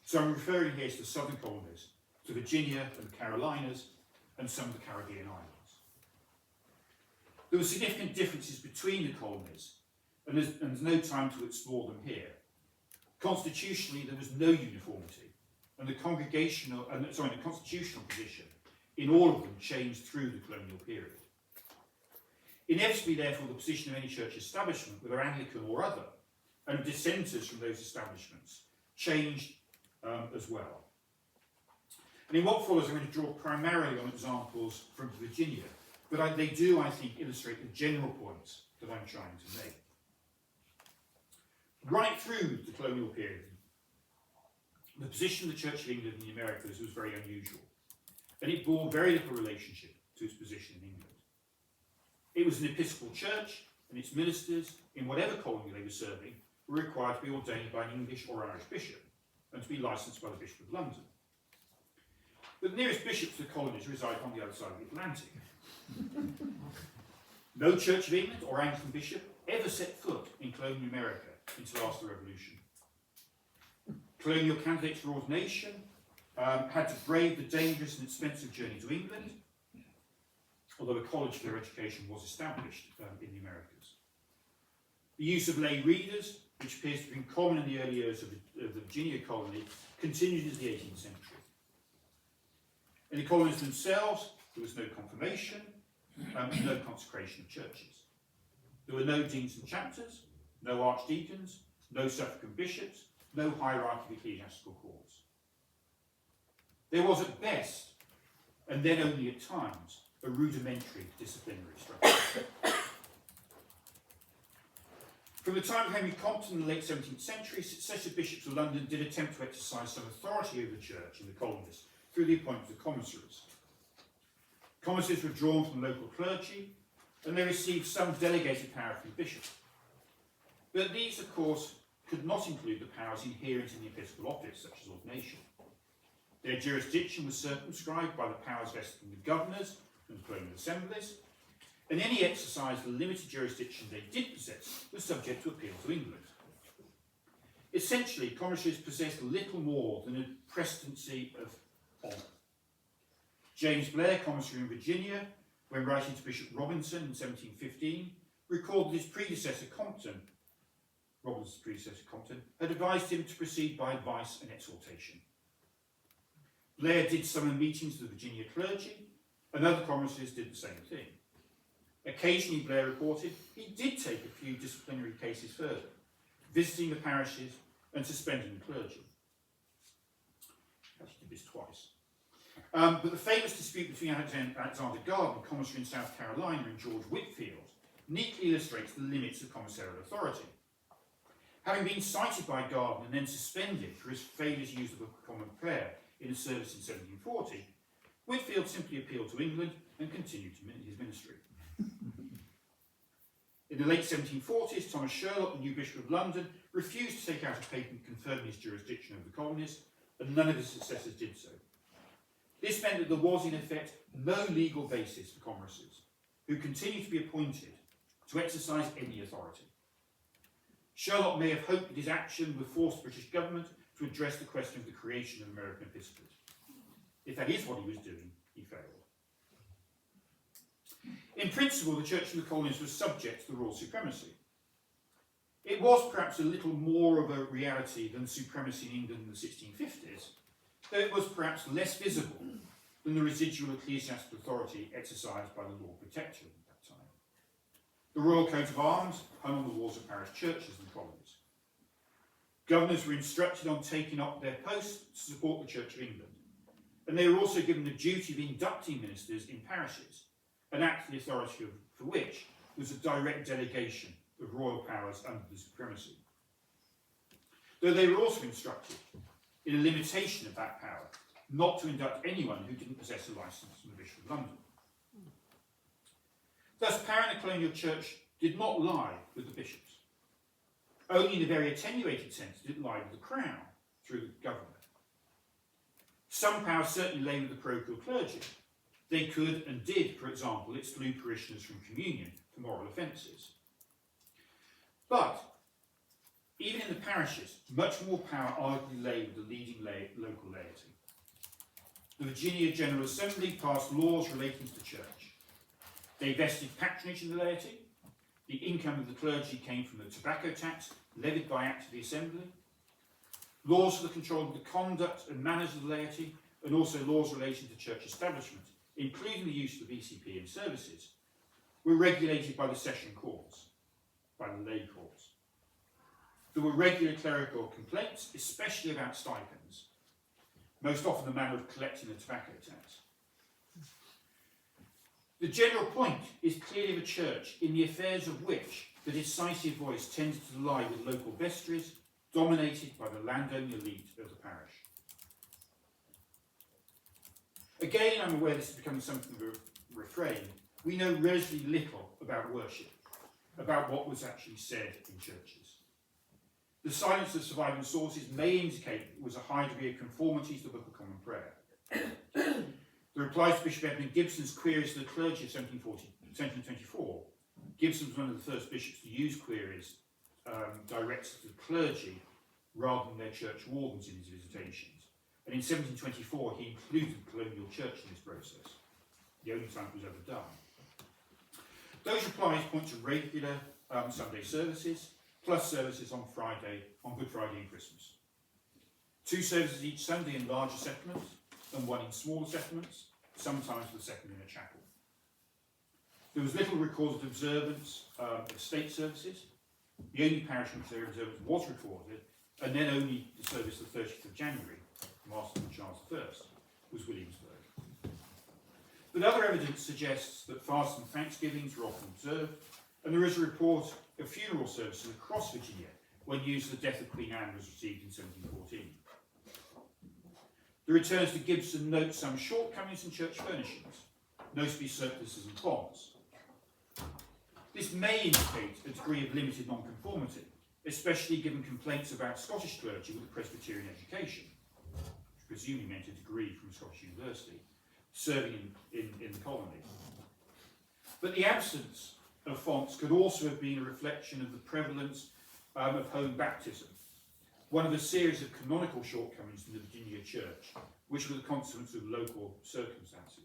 So I'm referring here to the southern colonies, to Virginia and the Carolinas, and some of the Caribbean islands. There were significant differences between the colonies, and there's no time to explore them here. Constitutionally, there was no uniformity, and the constitutional position in all of them changed through the colonial period. Inevitably, therefore, the position of any church establishment, whether Anglican or other, and dissenters from those establishments, changed as well. And in what follows, I'm going to draw primarily on examples from Virginia, but they do, I think, illustrate the general points that I'm trying to make. Right through the colonial period, the position of the Church of England in the Americas was very unusual, and it bore very little relationship to its position in England. It was an Episcopal church, and its ministers, in whatever colony they were serving, were required to be ordained by an English or Irish bishop, and to be licensed by the Bishop of London. But the nearest bishops to the colonies reside on the other side of the Atlantic. No Church of England or Anglican bishop ever set foot in colonial America until after the Revolution. Colonial candidates for ordination had to brave the dangerous and expensive journey to England, although a college for their education was established in the Americas. The use of lay readers, which appears to have been common in the early years of the Virginia colony, continued into the 18th century. In the colonies themselves, there was no confirmation and no consecration of churches. There were no deans and chapters, no archdeacons, no suffragan bishops, no hierarchy of ecclesiastical courts. There was at best, and then only at times, a rudimentary disciplinary structure. From the time of Henry Compton in the late 17th century, successive bishops of London did attempt to exercise some authority over the church in the colonies through the appointment of commissaries. Commissaries were drawn from local clergy, and they received some delegated power from the bishop. But these, of course, could not include the powers inherent in the episcopal office, such as ordination. Their jurisdiction was circumscribed by the powers vested in the governors and colonial assemblies, and any exercise of the limited jurisdiction they did possess was subject to appeal to England. Essentially, commissaries possessed little more than a presidency of honour. James Blair, commissary in Virginia, when writing to Bishop Robinson in 1715, recalled that his predecessor Compton, Robinson's predecessor Compton, had advised him to proceed by advice and exhortation. Blair did summon meetings of the Virginia clergy, and other commissaries did the same thing. Occasionally, Blair reported, he did take a few disciplinary cases further, visiting the parishes and suspending the clergy. He actually did this twice. But the famous dispute between Alexander Garden, commissary in South Carolina, and George Whitfield neatly illustrates the limits of commissarial authority. Having been cited by Garden and then suspended for his failure to use the Book of Common Prayer in a service in 1740, Whitfield simply appealed to England and continued his ministry. In the late 1740s, Thomas Sherlock, the new Bishop of London, refused to take out a patent confirming his jurisdiction over the colonies, and none of his successors did so. This meant that there was, in effect, no legal basis for commissaries, who continued to be appointed to exercise any authority. Sherlock may have hoped that his action would force the British government to address the question of the creation of American episcopate. If that is what he was doing, he failed. In principle, the Church in the colonies was subject to the royal supremacy. It was perhaps a little more of a reality than supremacy in England in the 1650s, though it was perhaps less visible than the residual ecclesiastical authority exercised by the Lord Protector at that time. The royal coat of arms hung on the walls of parish churches in the colonies. Governors were instructed on taking up their posts to support the Church of England, and they were also given the duty of inducting ministers in parishes, an act the authority for which was a direct delegation of royal powers under the supremacy. Though they were also instructed, in a limitation of that power, not to induct anyone who didn't possess a licence from the Bishop of London. Thus, power in the colonial church did not lie with the bishops. Only in a very attenuated sense did it lie with the crown through the governor. Some power certainly lay with the parochial clergy. They could and did, for example, exclude parishioners from communion for moral offences. But, even in the parishes, much more power arguably lay with the leading local laity. The Virginia General Assembly passed laws relating to the church. They vested patronage in the laity. The income of the clergy came from the tobacco tax levied by Act of the Assembly. Laws for the control of the conduct and manners of the laity, and also laws relating to church establishment, including the use of the VCP in services, were regulated by the session courts, by the lay courts. There were regular clerical complaints, especially about stipends, most often the manner of collecting the tobacco tax. The general point is clearly of a church in the affairs of which the decisive voice tended to lie with local vestries, dominated by the landowning elite of the parish. Again, I'm aware this is becoming something of a refrain. We know relatively little about worship, about what was actually said in churches. The silence of surviving sources may indicate there was a high degree of conformity to the Book of Common Prayer. The replies to Bishop Edmund Gibson's queries to the clergy of 1724, Gibson was one of the first bishops to use queries directed to the clergy rather than their church wardens in his visitations. And in 1724, he included the colonial church in this process, the only time it was ever done. Those replies point to regular Sunday services, plus services on Good Friday and Christmas. 2 services each Sunday in larger settlements, and 1 in smaller settlements, sometimes the second in a chapel. There was little recorded observance of state services. The only parish in which their observance was recorded, and then only the service of the 30th of January, Master of Charles I, was Williamsburg. But other evidence suggests that fasts and thanksgivings were often observed, and there is a report of funeral services across Virginia when news of the death of Queen Anne was received in 1714. The returns to Gibson note some shortcomings in church furnishings, notably surplices and bonds. This may indicate a degree of limited nonconformity, especially given complaints about Scottish clergy with a Presbyterian education, which presumably meant a degree from a Scottish university, serving in the colony. But the absence of fonts could also have been a reflection of the prevalence of home baptism, one of a series of canonical shortcomings in the Virginia Church, which were the consequence of local circumstances.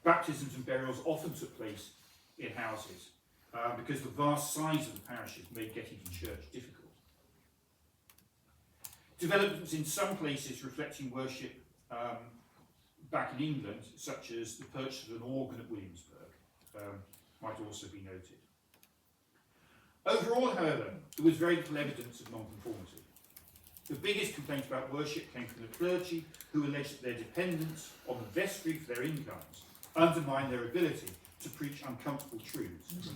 Baptisms and burials often took place in houses because the vast size of the parishes made getting to church difficult. Developments in some places reflecting worship back in England, such as the purchase of an organ at Williamsburg, might also be noted. Overall, however, there was very little evidence of nonconformity. The biggest complaint about worship came from the clergy, who alleged that their dependence on the vestry for their incomes undermined their ability to preach uncomfortable truths.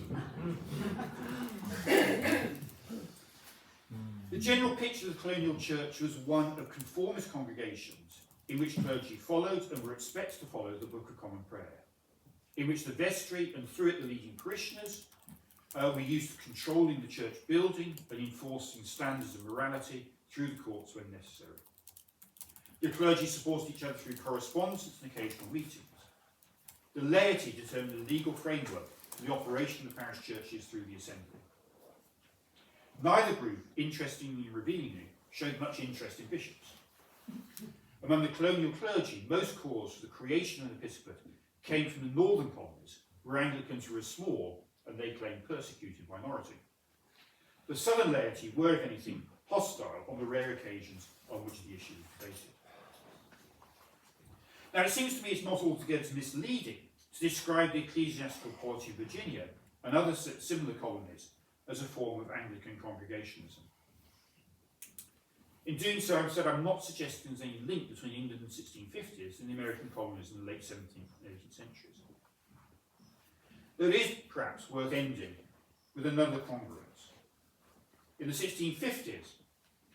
The general picture of the colonial church was one of conformist congregations in which clergy followed and were expected to follow the Book of Common Prayer, in which the vestry and through it the leading parishioners were used for controlling the church building and enforcing standards of morality through the courts when necessary. The clergy supported each other through correspondence and occasional meetings. The laity determined the legal framework for the operation of parish churches through the assembly. Neither group, interestingly and revealingly, showed much interest in bishops. Among the colonial clergy, most cause for the creation of an episcopate came from the northern colonies, where Anglicans were a small and they claimed persecuted minority. The southern laity were, if anything, hostile on the rare occasions on which the issue was debated. Now, it seems to me it's not altogether misleading to describe the ecclesiastical polity of Virginia and other similar colonies as a form of Anglican congregationalism. In doing so, I've said I'm not suggesting there's any link between England in the 1650s and the American colonies in the late 17th and 18th centuries. Though it is perhaps worth ending with another congruence. In the 1650s,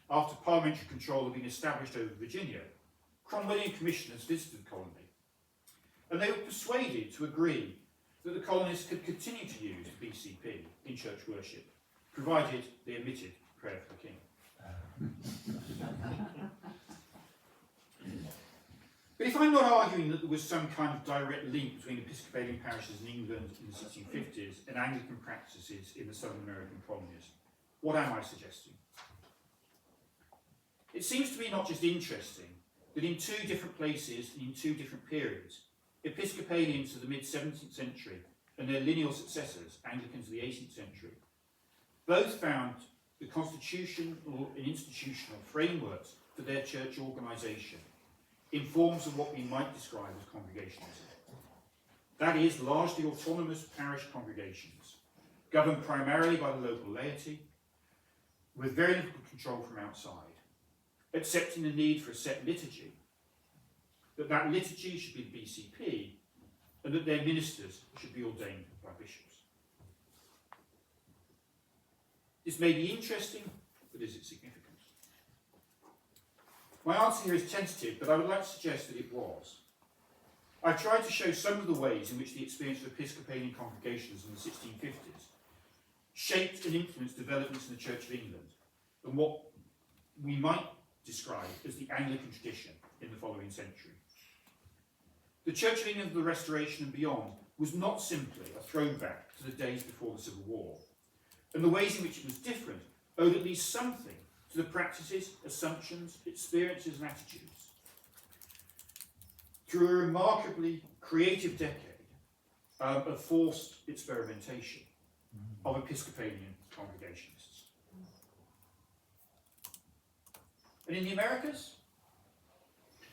after parliamentary control had been established over Virginia, Cromwellian commissioners visited the colony, and they were persuaded to agree that the colonists could continue to use BCP in church worship, provided they omitted prayer for the king. But if I'm not arguing that there was some kind of direct link between Episcopalian parishes in England in the 1650s and Anglican practices in the Southern American colonies, what am I suggesting? It seems to me not just interesting that in two different places and in two different periods, Episcopalians of the mid-17th century and their lineal successors, Anglicans of the 18th century, both found the constitutional and institutional frameworks for their church organisation in forms of what we might describe as congregationalism. That is, largely autonomous parish congregations, governed primarily by the local laity, with very little control from outside, accepting the need for a set liturgy, that liturgy should be the BCP, and that their ministers should be ordained by bishops. This may be interesting, but is it significant? My answer here is tentative, but I would like to suggest that it was. I've tried to show some of the ways in which the experience of Episcopalian congregations in the 1650s shaped and influenced developments in the Church of England, and what we might describe as the Anglican tradition in the following century. The Church of England of the Restoration and beyond was not simply a throwback to the days before the Civil War, and the ways in which it was different owed at least something to the practices, assumptions, experiences and attitudes. Through a remarkably creative decade of forced experimentation of Episcopalian congregationists. And in the Americas?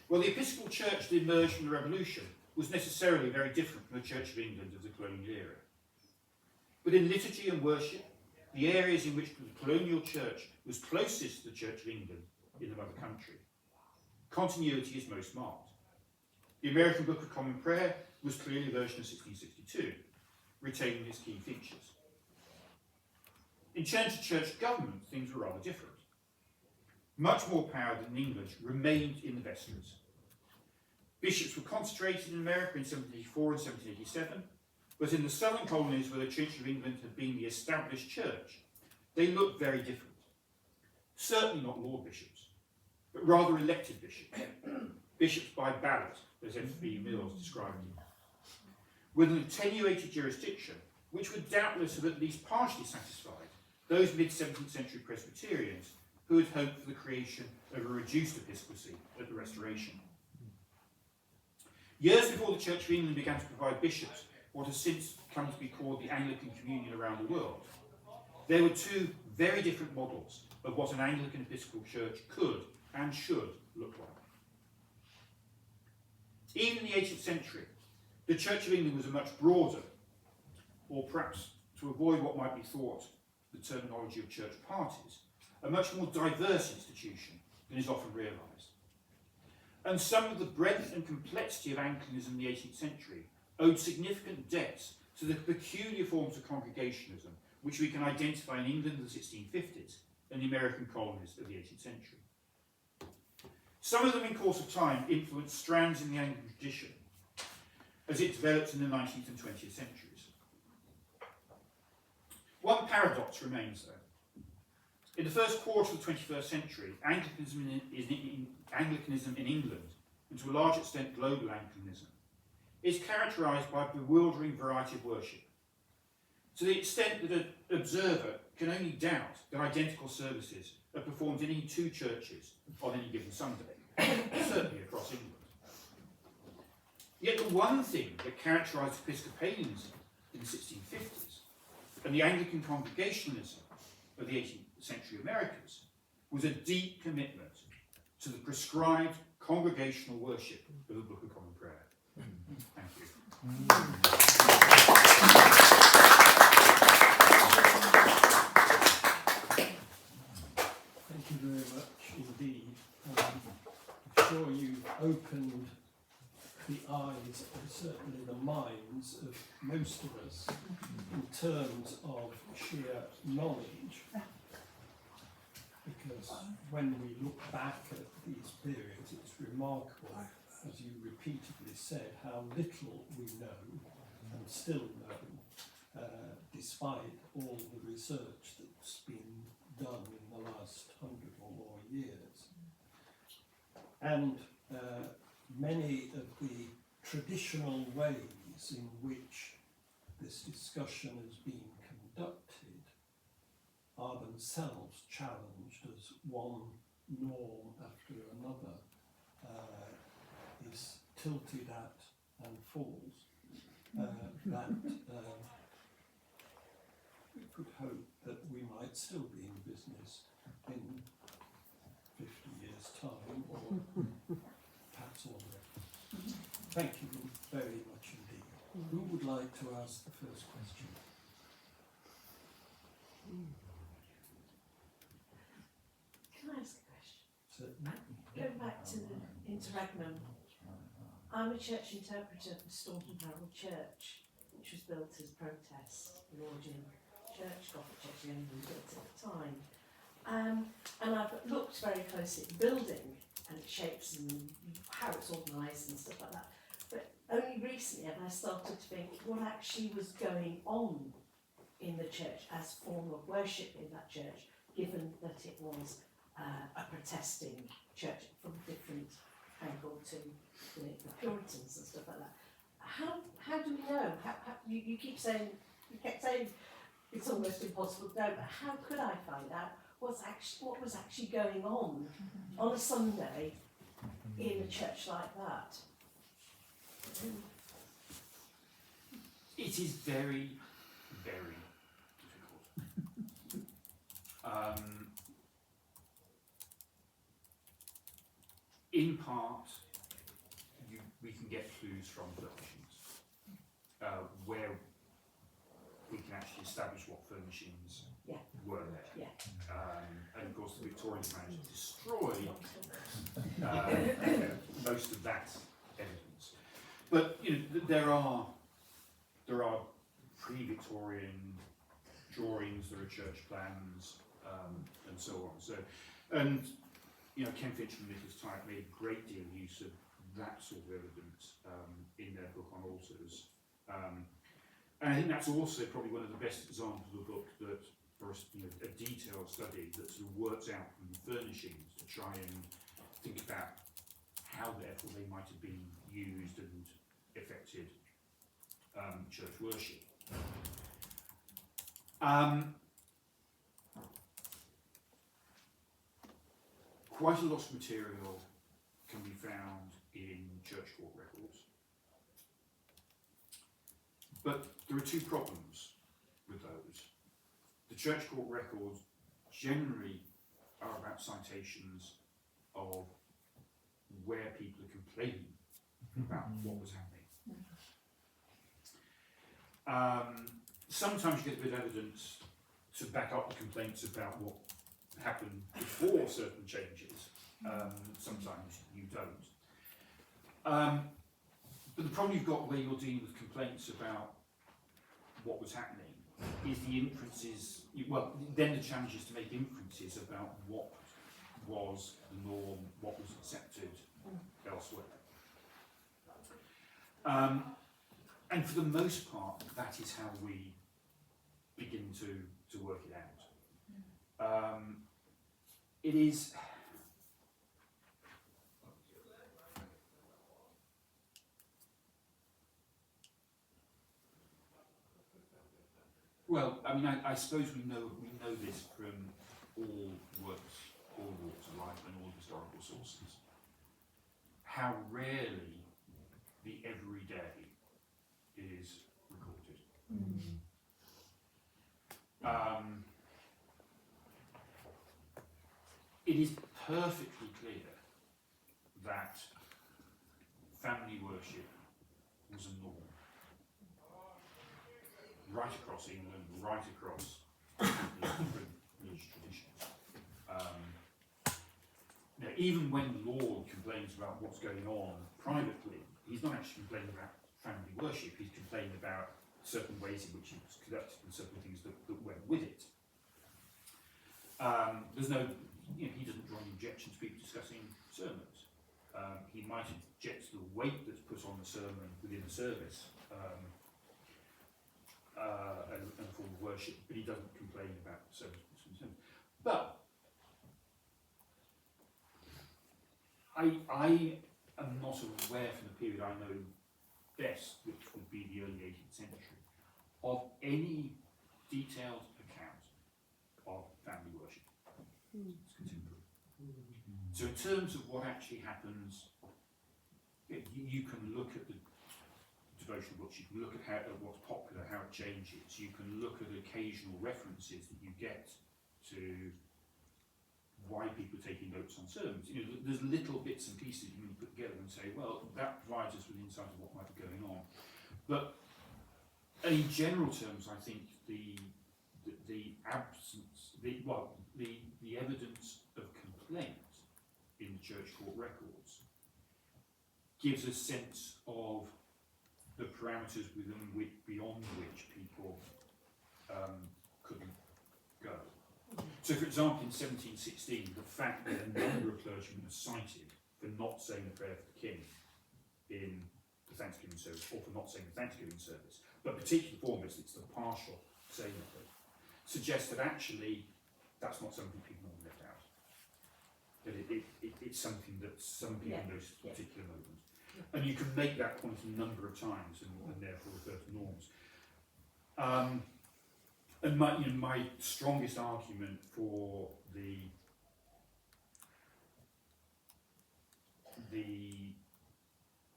Well, the Episcopal Church that emerged from the Revolution was necessarily very different from the Church of England of the colonial era. But in liturgy and worship, the areas in which the colonial church was closest to the Church of England in the mother country, continuity is most marked. The American Book of Common Prayer was clearly a version of 1662, retaining its key features. In terms of church government, things were rather different. Much more power than in England remained in the vestries. Bishops were concentrated in America in 1784 and 1787, but in the southern colonies where the Church of England had been the established church, they look very different. Certainly not Lord Bishops, but rather elected bishops, bishops by ballot, as F.B. Mills described them, with an attenuated jurisdiction which would doubtless have at least partially satisfied those mid-17th century Presbyterians who had hoped for the creation of a reduced episcopacy at the Restoration. Years before the Church of England began to provide bishops what has since come to be called the Anglican Communion around the world, there were two very different models of what an Anglican Episcopal Church could and should look like. Even in the 18th century, the Church of England was a much broader, or perhaps to avoid what might be thought the terminology of church parties, a much more diverse institution than is often realised. And some of the breadth and complexity of Anglicanism in the 18th century owed significant debts to the peculiar forms of congregationalism which we can identify in England in the 1650s and the American colonies of the 18th century. Some of them, in course of time, influenced strands in the Anglican tradition as it developed in the 19th and 20th centuries. One paradox remains, though. In the first quarter of the 21st century, Anglicanism in England, and to a large extent global Anglicanism, is characterised by a bewildering variety of worship, to the extent that an observer can only doubt that identical services are performed in any two churches on any given Sunday, certainly across England. Yet the one thing that characterised Episcopalianism in the 1650s and the Anglican congregationalism of the 18th century Americas was a deep commitment to the prescribed congregational worship of the Book of Common Prayer. Thank you. Thank you very much indeed. I'm sure you've opened the eyes and certainly the minds of most of us in terms of sheer knowledge. Because when we look back at these periods, it's remarkable, as you repeatedly said, how little we know and still know, despite all the research that's been done in the last 100 or more years. And many of the traditional ways in which this discussion has been conducted are themselves challenged as one norm after another is tilted at and falls. That we could hope that we might still be in business in 50 years' time or perhaps longer. Thank you very much indeed. Who would like to ask the first question? Can I ask a question? Certainly. Going back to the interregnum, I'm a church interpreter for Staunton Harold Church, which was built as protest. The Lodgian Church, Gothic Church of England, built at the time. And I've looked very closely at the building and its shapes and how it's organised and stuff like that. But only recently have I started to think what actually was going on in the church as form of worship in that church, given that it was a protesting church from a different angle to the Puritans and stuff like that. How do we know? You keep saying, you kept saying it's almost impossible to know, but how could I find out what was actually going on a Sunday in a church like that? It is very, very difficult. In part, we can get clues from furnishings, where we can actually establish what furnishings were there. Yeah. And of course, the Victorians managed to destroy most of that evidence. But there are pre-Victorian drawings, there are church plans, and so on. So, and Ken Finch and Nicholas Type made a great deal of use of that sort of evidence in their book on altars. And I think that's also probably one of the best examples of a book that or a detailed study that sort of works out from the furnishings to try and think about how therefore they might have been used and affected church worship. Quite a lot of material can be found in church court records. But there are two problems with those. The church court records generally are about citations of where people are complaining about what was happening. Sometimes you get a bit of evidence to back up the complaints about what happened before certain changes. Sometimes you don't. But the problem you've got where you're dealing with complaints about what was happening is the inferences, then the challenge is to make inferences about what was the norm, what was accepted elsewhere. And for the most part, that is how we begin to work it out. It is well, I mean, I suppose we know this from all works, all walks of life and all historical sources. How rarely the everyday is recorded. It is perfectly clear that family worship was a norm right across England, right across different religious traditions. Even when the Lord complains about what's going on privately, he's not actually complaining about family worship, he's complaining about certain ways in which it was conducted and certain things that went with it. There's no, he doesn't draw any objection to people discussing sermons. He might object to the weight that's put on the sermon within the service and a form of worship, but he doesn't complain about sermons. But I am not aware from the period I know best, which would be the early 18th century, of any detailed account of family worship. It's contemporary. So in terms of what actually happens, you can look at the devotional books, you can look at what's popular, how it changes, you can look at occasional references that you get to why people are taking notes on sermons. There's little bits and pieces you can put together and say, well, that provides us with insight of what might be going on. But in general terms, I think the absence, the evidence of complaint in the church court records gives a sense of the parameters beyond which people couldn't go. So, for example, in 1716, the fact that a number of clergymen are cited for not saying the prayer for the king in the Thanksgiving service, or for not saying the Thanksgiving service, but particularly foremost, it's the partial saying of it, suggests that actually that's not something people normally left out. That it's something that some people notice at a particular moment. And you can make that point a number of times and therefore refer to norms. And my strongest argument for the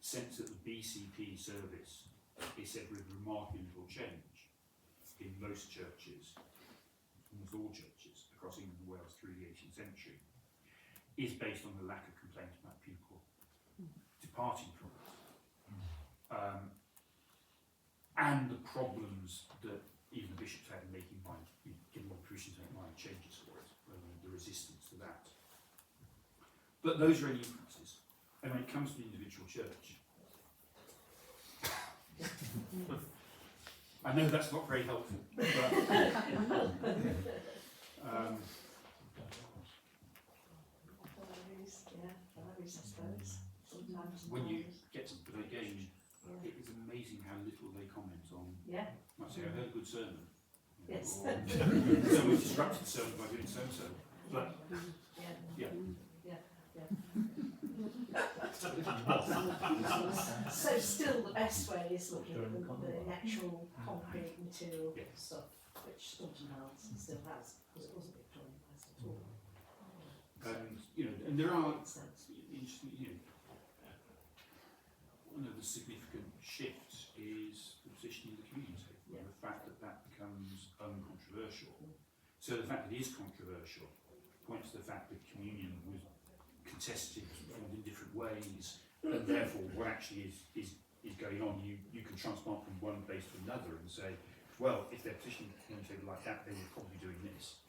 sense that the BCP service is said with remarkably little change in most churches, almost all churches across England and Wales through the 18th century, is based on the lack of complaint about people departing from it, and the problems that even the bishops had in making giving them permission to make minor changes for it, the resistance to that. But those are only inferences, and when it comes to the individual church, I know that's not very helpful, but when you get to, but again, it is amazing how little they comment on. Yeah. I say, I heard a good sermon. Yes. So we've disrupted the circle by doing so. But Yeah. yeah. So still the best way is looking at the actual concrete material stuff, which Staunton House still has, because it wasn't Victorian place at all. And and there are Makes sense. one of the significant shifts is the position of the community, and the fact that that becomes uncontroversial. So the fact that it is controversial points to the fact that communion was contested in different ways, and therefore what actually is going on, you can transplant from one place to another and say, well, if they're positioning the community like that, they were probably doing this.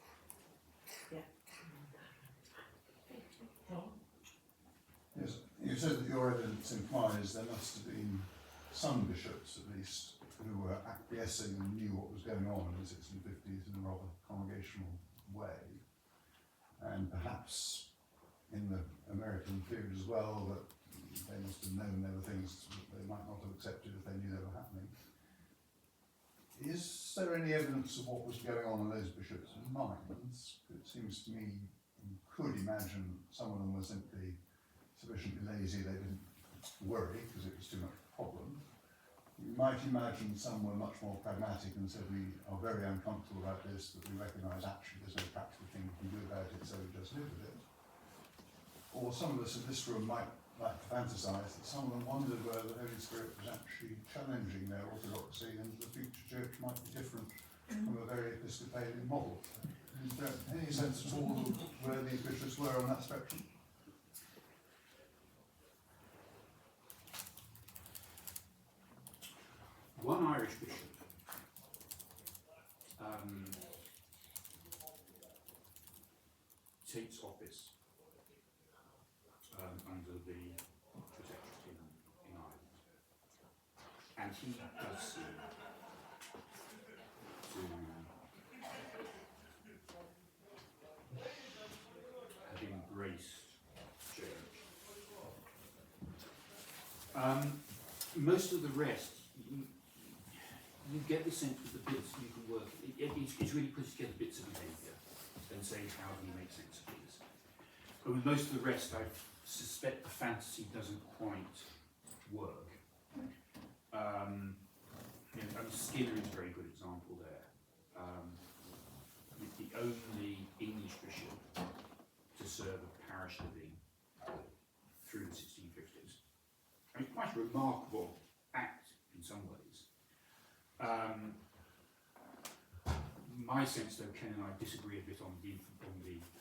Yes, you said that your evidence implies there must have been some bishops, at least, who were acquiescing and knew what was going on in the 1650s in a rather congregational way, and perhaps in the American period as well, that they must have known there were things that they might not have accepted if they knew they were happening. Is there any evidence of what was going on in those bishops' minds? It seems to me you could imagine some of them were simply sufficiently lazy they didn't worry because it was too much of a problem. You might imagine some were much more pragmatic and said we are very uncomfortable about this, but we recognise actually there's no practical thing we can do about it, so we just live with it. Or some of us in this room might like to fantasise that some of them wondered whether the Holy Spirit was actually challenging their orthodoxy and the future church might be different from a very Episcopalian model. Is there any sense at all of where these bishops were on that spectrum? One Irish bishop takes office under the protectorate in Ireland, and he does seem to have embraced change. Most of the rest, you get the sense that the bits you can work, it's really putting together bits of behaviour and saying how do you make sense of this. But with most of the rest, I suspect the fantasy doesn't quite work. Skinner is a very good example there. The only English bishop to serve a parish living through the 1650s. I mean, quite a remarkable act in some ways. My sense, though, Ken and I disagree a bit on the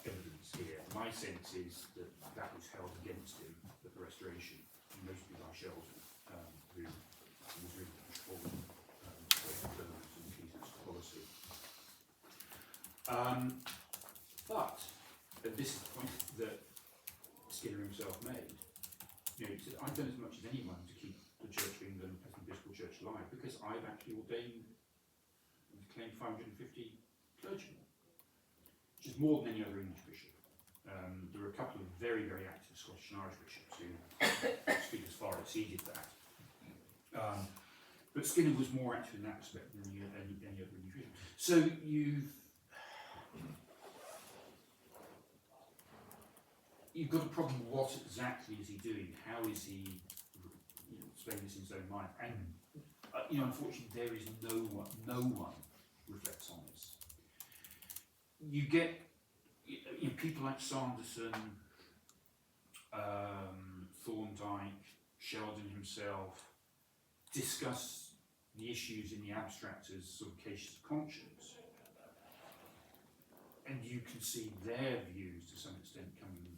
evidence here. My sense is that that was held against him at the Restoration, mostly by Sheldon, who was really controlling ecclesiastical policy. But this is the point that Skinner himself made. He said, I've done as much as anyone to keep the Church of England as the Episcopal Church alive because I've actually ordained and claimed 550 clergymen, which is more than any other English bishop. There are a couple of very, very active Scottish and Irish bishops who speak as far exceeded that. But Skinner was more active in that respect than any other English bishop. So you've got a problem. What exactly is he doing? How is he explaining this in his own mind? And unfortunately, there is no one reflects on this. You get people like Sanderson, Thorndike, Sheldon himself discuss the issues in the abstract as sort of cases of conscience, and you can see their views to some extent coming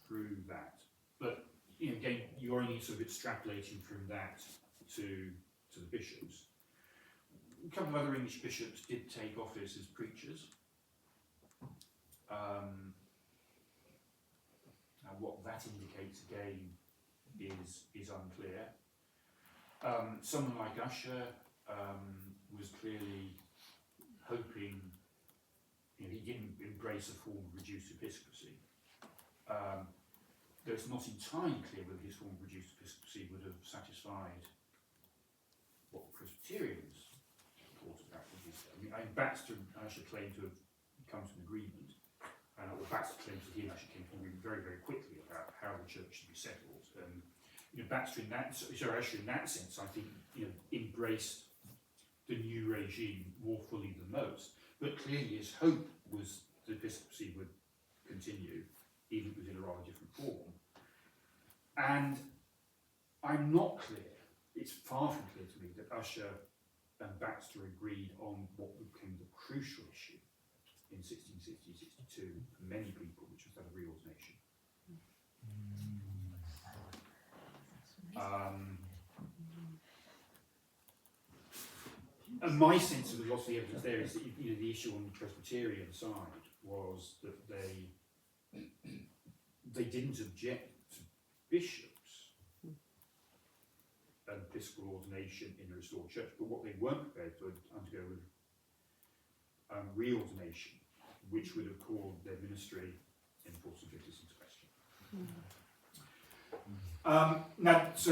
through that. But again, you're only sort of extrapolating from that to the bishops. A couple of other English bishops did take office as preachers. Now, what that indicates again is unclear. Someone like Usher was clearly hoping. He didn't embrace a form of reduced episcopacy. Though it's not entirely clear whether his form of reduced episcopacy would have satisfied what Presbyterians thought about his. Baxter and Usher claim to have come to an agreement, or Baxter claims that he and Usher came to an agreement very, very quickly about how the church should be settled. And Baxter Usher in that sense, I think, embraced the new regime more fully than most. But clearly his hope was the episcopacy would continue, even within a rather different form. And I'm not clear, it's far from clear to me, that Usher and Baxter agreed on what became the crucial issue in 1660-62 for many people, which was that of reordination. And my sense of a lot of the evidence there is that the issue on the Presbyterian side was that they didn't object to bishops and episcopal ordination in a restored church, but what they weren't prepared to undergo was reordination, which would have called their ministry in force and fitness into question. That's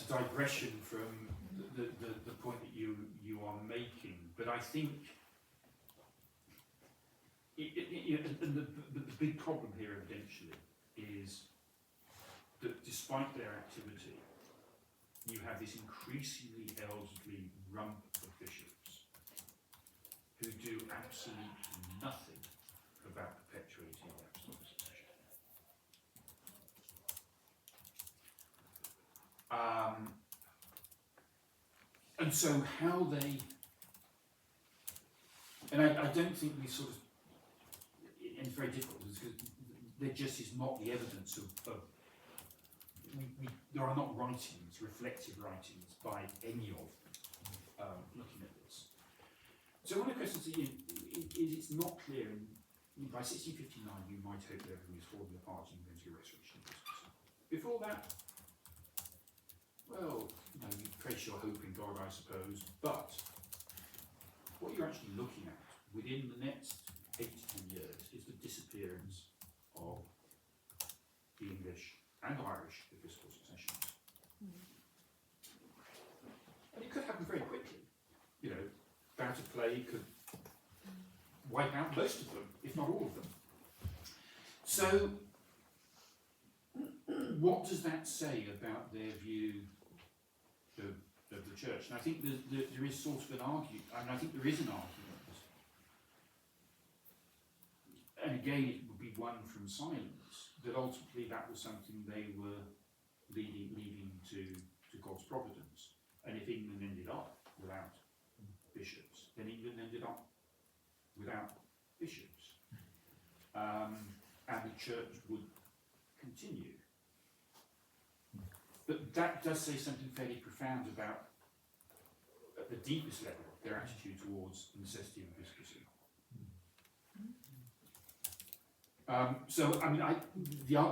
a digression from the point that you are making, but I think the big problem here evidentially is that despite their activity, you have this increasingly elderly rump of bishops who do absolutely nothing about perpetuating the apostolic succession. And so how they, and I don't think we sort of, and it's very difficult because there just is not the evidence of there are not writings, reflective writings by any of them looking at this. So one of the questions is it's not clear, and by 1659 you might hope that everything is falling apart and going to a resurrection. Before that, well, you place your hope in God, I suppose, but what you're actually looking at within the next 8 to 10 years is the disappearance of the English and Irish episcopal successions. And it could happen very quickly. Bout of plague could wipe out most of them, if not all of them. So, what does that say about their view of the church? And I think there is sort of an argument, and I think there is an argument, and again it would be one from silence, that ultimately that was something they were leaving to God's providence. And if England ended up without bishops, then England ended up without bishops. And the church would continue. But that does say something fairly profound about, at the deepest level, their attitude towards the necessity of episcopacy.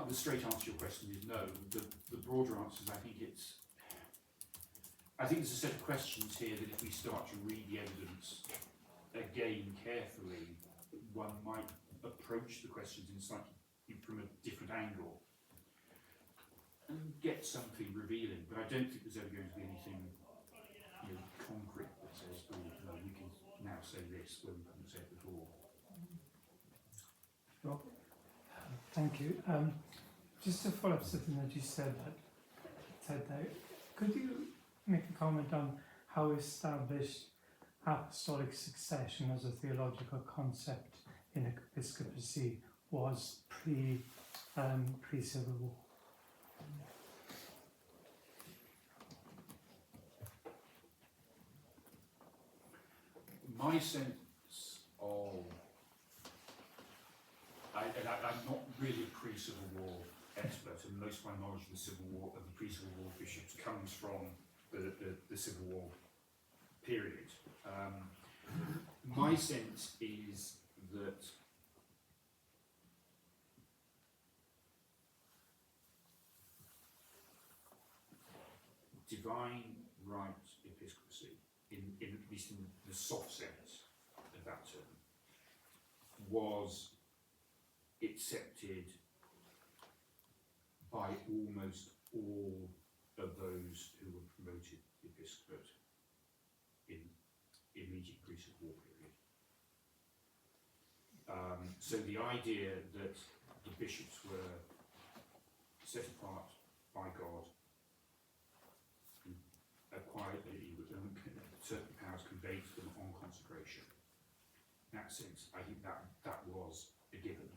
The straight answer to your question is no. The broader answer is I think there's a set of questions here that if we start to read the evidence again carefully, one might approach the questions from a different angle and get something revealing. But I don't think there's ever going to be anything concrete that says, no, we can now say this when we couldn't say it before. Rob? Thank you. Just to follow up something that you said there, could you make a comment on how established apostolic succession as a theological concept in episcopacy was pre-Civil War? My sense of, I'm not really a pre-Civil War expert, and most of my knowledge of the pre-Civil War bishops comes from the Civil War period. My sense is that divine right episcopacy, at least in the soft sense of that term, was accepted by almost all of those who were promoted to the episcopate in immediate pre-Civil War period. So the idea that the bishops were set apart by God, acquired certain powers conveyed to them on consecration. In that sense, I think that was a given.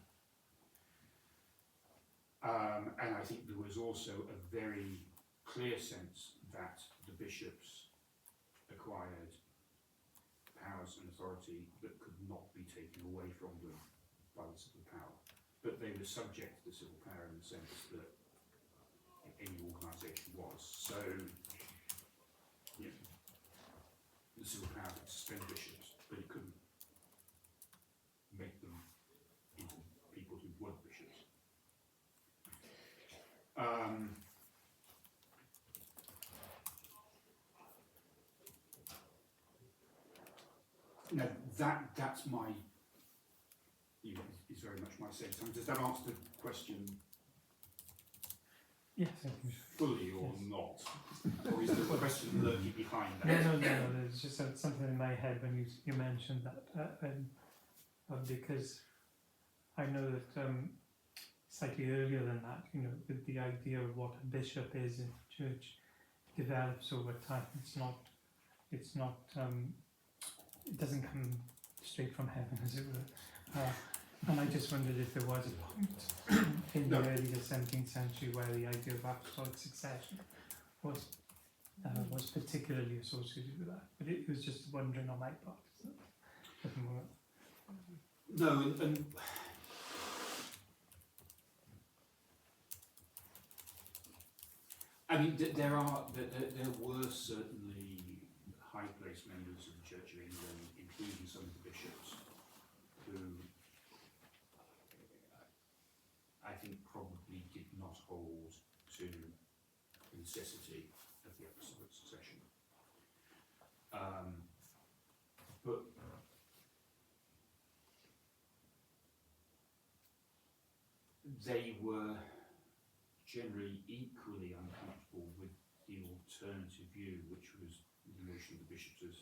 And I think there was also a very clear sense that the bishops acquired powers and authority that could not be taken away from them by the civil power. But they were subject to the civil power in the sense that any organisation was. So, you know, the civil power could suspend bishops, but it couldn't make them into people who weren't bishops. Now that's my, you know, is very much my sense. Does that answer the question Yes, thank you. fully or Yes. not? Or is there a question lurking behind that? No, there's just something in my head when you mentioned that, because I know that slightly earlier than that, you know, the idea of what a bishop is in the church develops over time. It doesn't come straight from heaven, as it were. And I just wondered if there was a point in the early 17th century where the idea of apostolic succession was particularly associated with that. But it was just wondering on my part. So, nothing more. No, and I mean, there were certainly high-placed members of the Church of England, including some of the bishops, who I think probably did not hold to the necessity of the apostolic succession. But they were generally equally uncomfortable with the alternative view, which was the notion of the bishops as,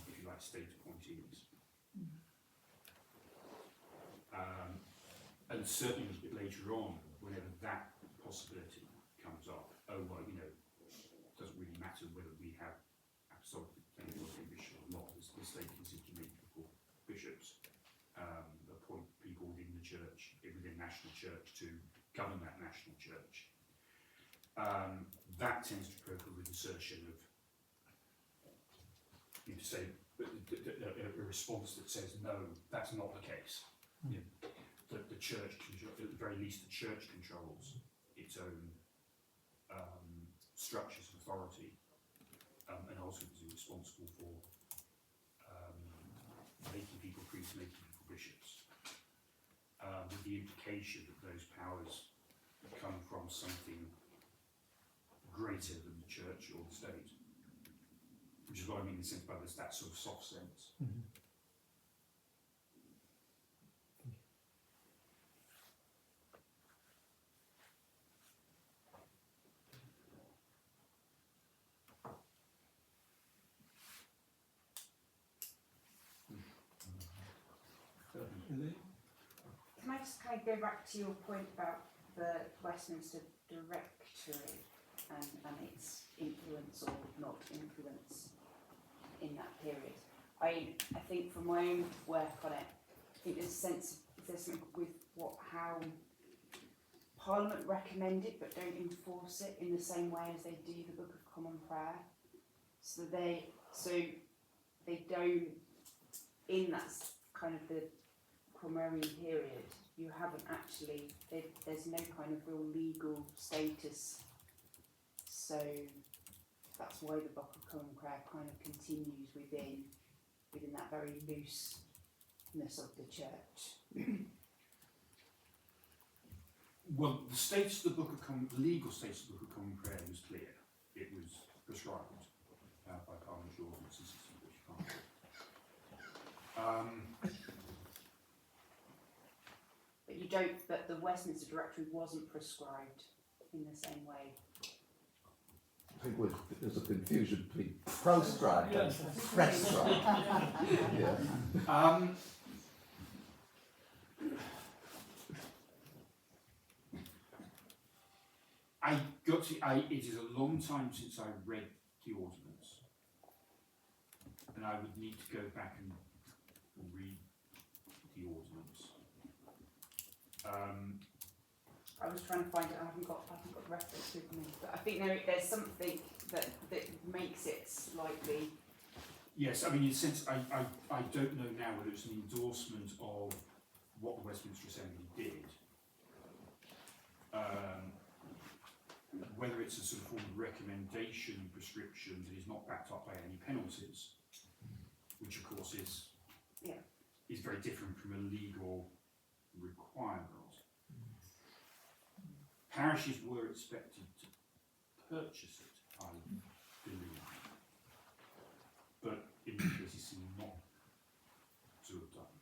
if you like, state appointees. And certainly a bit later on, whenever that possibility comes up, oh well, you know, it doesn't really matter whether we have apostolic bishop or not, the state can simply make people bishops, appoint people within the church, within national church, to govern that national church. That tends to provoke a assertion of, you could say, a response that says, no, that's not the case. You know, that the church, at the very least, the church controls its own structures of authority, and ultimately is responsible for making people priests, making people bishops, with the implication that those powers come from something greater than the church or the state, which is what I mean in the sense by this, that sort of soft sense. Mm-hmm. Can I just kind of go back to your point about the Westminster Directory and its influence or not influence in that period? I think from my own work on it, I think there's a sense, there's something with how Parliament recommend it but don't enforce it in the same way as they do the Book of Common Prayer. So they don't, in that kind of the Cromwellian period, you haven't actually, there's no kind of real legal status, so that's why the Book of Common Prayer kind of continues within that very looseness of the church. Well, the status of the Book of Common, the legal status of the Book of Common Prayer was clear. It was prescribed by parliamentary ordinance in 1645. But the Westminster Directory wasn't prescribed in the same way. think there's a confusion between proscribed and prescribed. Yeah. It is a long time since I read the ordinance, and I would need to go back and read the ordinance. I was trying to find it. I haven't got the reference with me, but I think there's something that makes it slightly. Yes, I mean, in a sense, I don't know now whether it's an endorsement of what the Westminster Assembly did, whether it's a sort of form of recommendation and prescription that is not backed up by any penalties, which of course is very different from a legal requirement. Parishes were expected to purchase it, I believe, but in many cases seem not to have done.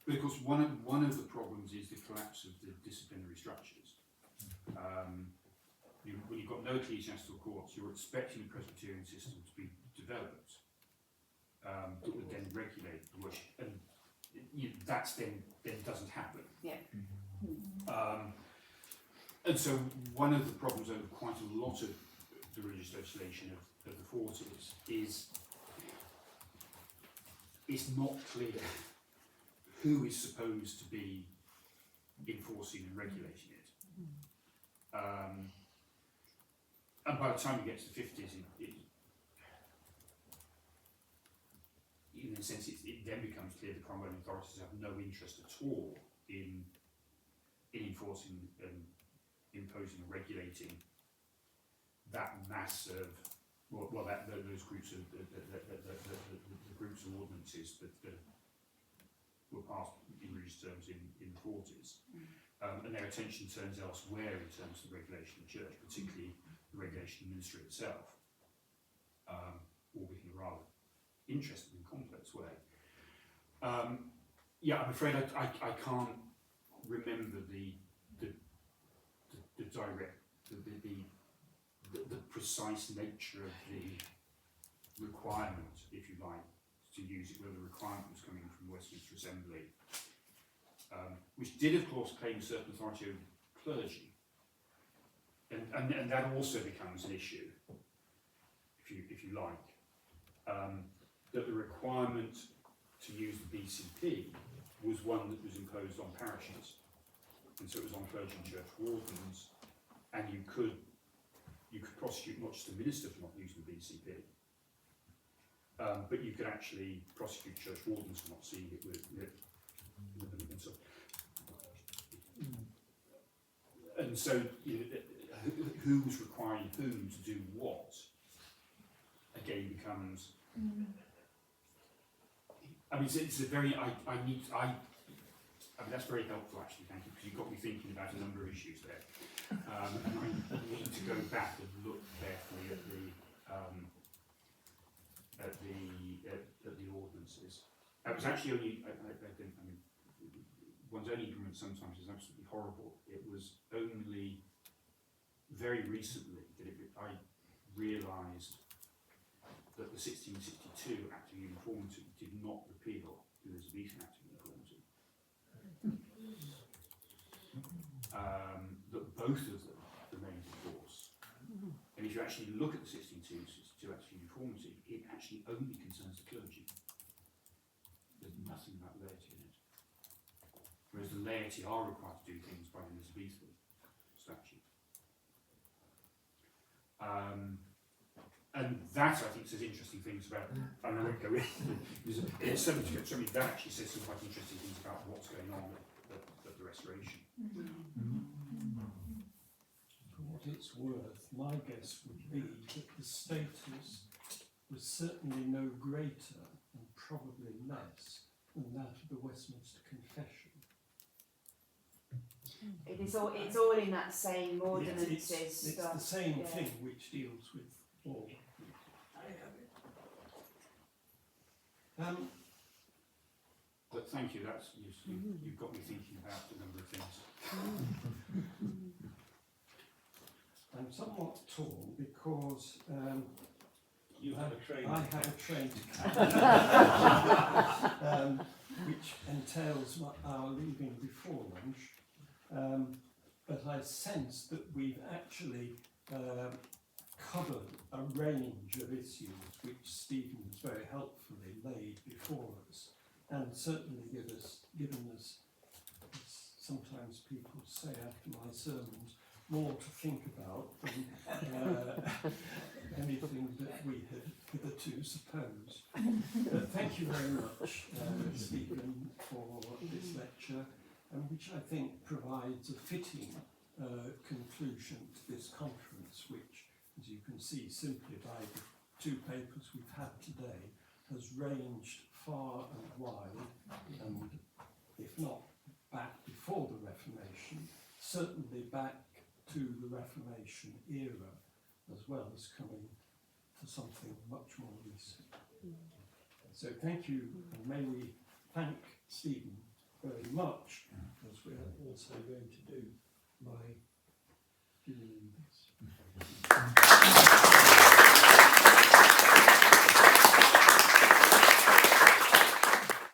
But of course, one of the problems is the collapse of the disciplinary structures. When you've got no ecclesiastical courts, you're expecting the Presbyterian system to be developed that would then regulate the worship, and that's then doesn't happen. Yeah. And so one of the problems over quite a lot of the religious legislation of the 40s is it's not clear who is supposed to be enforcing and regulating it. And by the time you get to the 50s, in a sense, it then becomes clear the Cromwellian authorities have no interest at all in enforcing and imposing and regulating that mass of those groups of the groups of ordinances that were passed in religious terms in the 40s, and their attention turns elsewhere in terms of the regulation of the church, particularly the regulation of the ministry itself, albeit in a rather interesting and complex way. I'm afraid I can't remember the direct, the precise nature of the requirement, if you like, to use it, whether the requirement was coming from the Westminster Assembly, which did of course claim certain authority over clergy, and that also becomes an issue, if you like, that the requirement to use the BCP was one that was imposed on parishes, and so it was on clergy and church wardens, and you could prosecute not just the minister for not using the BCP, but you could actually prosecute church wardens for not seeing it with and so who's requiring who to do what again becomes. I mean, it's a very I mean that's very helpful actually. Thank you, because you've got me thinking about a number of issues there, and I need to go back and look carefully at the ordinances. It was actually only one's own ignorance sometimes is absolutely horrible. It was only very recently that I realised that the 1662 Act of Uniformity did not repeal the Elizabethan Act of Uniformity. That both of them remained in force. And if you actually look at the 1662 Act of Uniformity, it actually only concerns the clergy. There's nothing about laity in it. Whereas the laity are required to do things by the Elizabethan statute. And that, I think, says interesting things about, and I won't go into it, certainly that actually says some quite interesting things about what's going on at the Restoration. For what it's worth, my guess would be that the status was certainly no greater and probably less than that of the Westminster Confession. It's all in that same ordinances It's stuff. the same thing which deals with all. But thank you, that's useful. You've got me thinking about a number of things. I'm somewhat torn because You have a train. I have a train to catch, which entails our leaving before lunch. But I sense that we've actually covered a range of issues which Stephen has very helpfully laid before us, and certainly given us, sometimes people say after my sermons, more to think about than anything that we had hitherto supposed. But thank you very much, Stephen, for this lecture, which I think provides a fitting conclusion to this conference, which, as you can see simply by the two papers we've had today, has ranged far and wide, and if not back before the Reformation, certainly back to the Reformation era, as well as coming to something much more recent. So thank you, and may we thank Stephen very much, as we're also going to do by giving him this.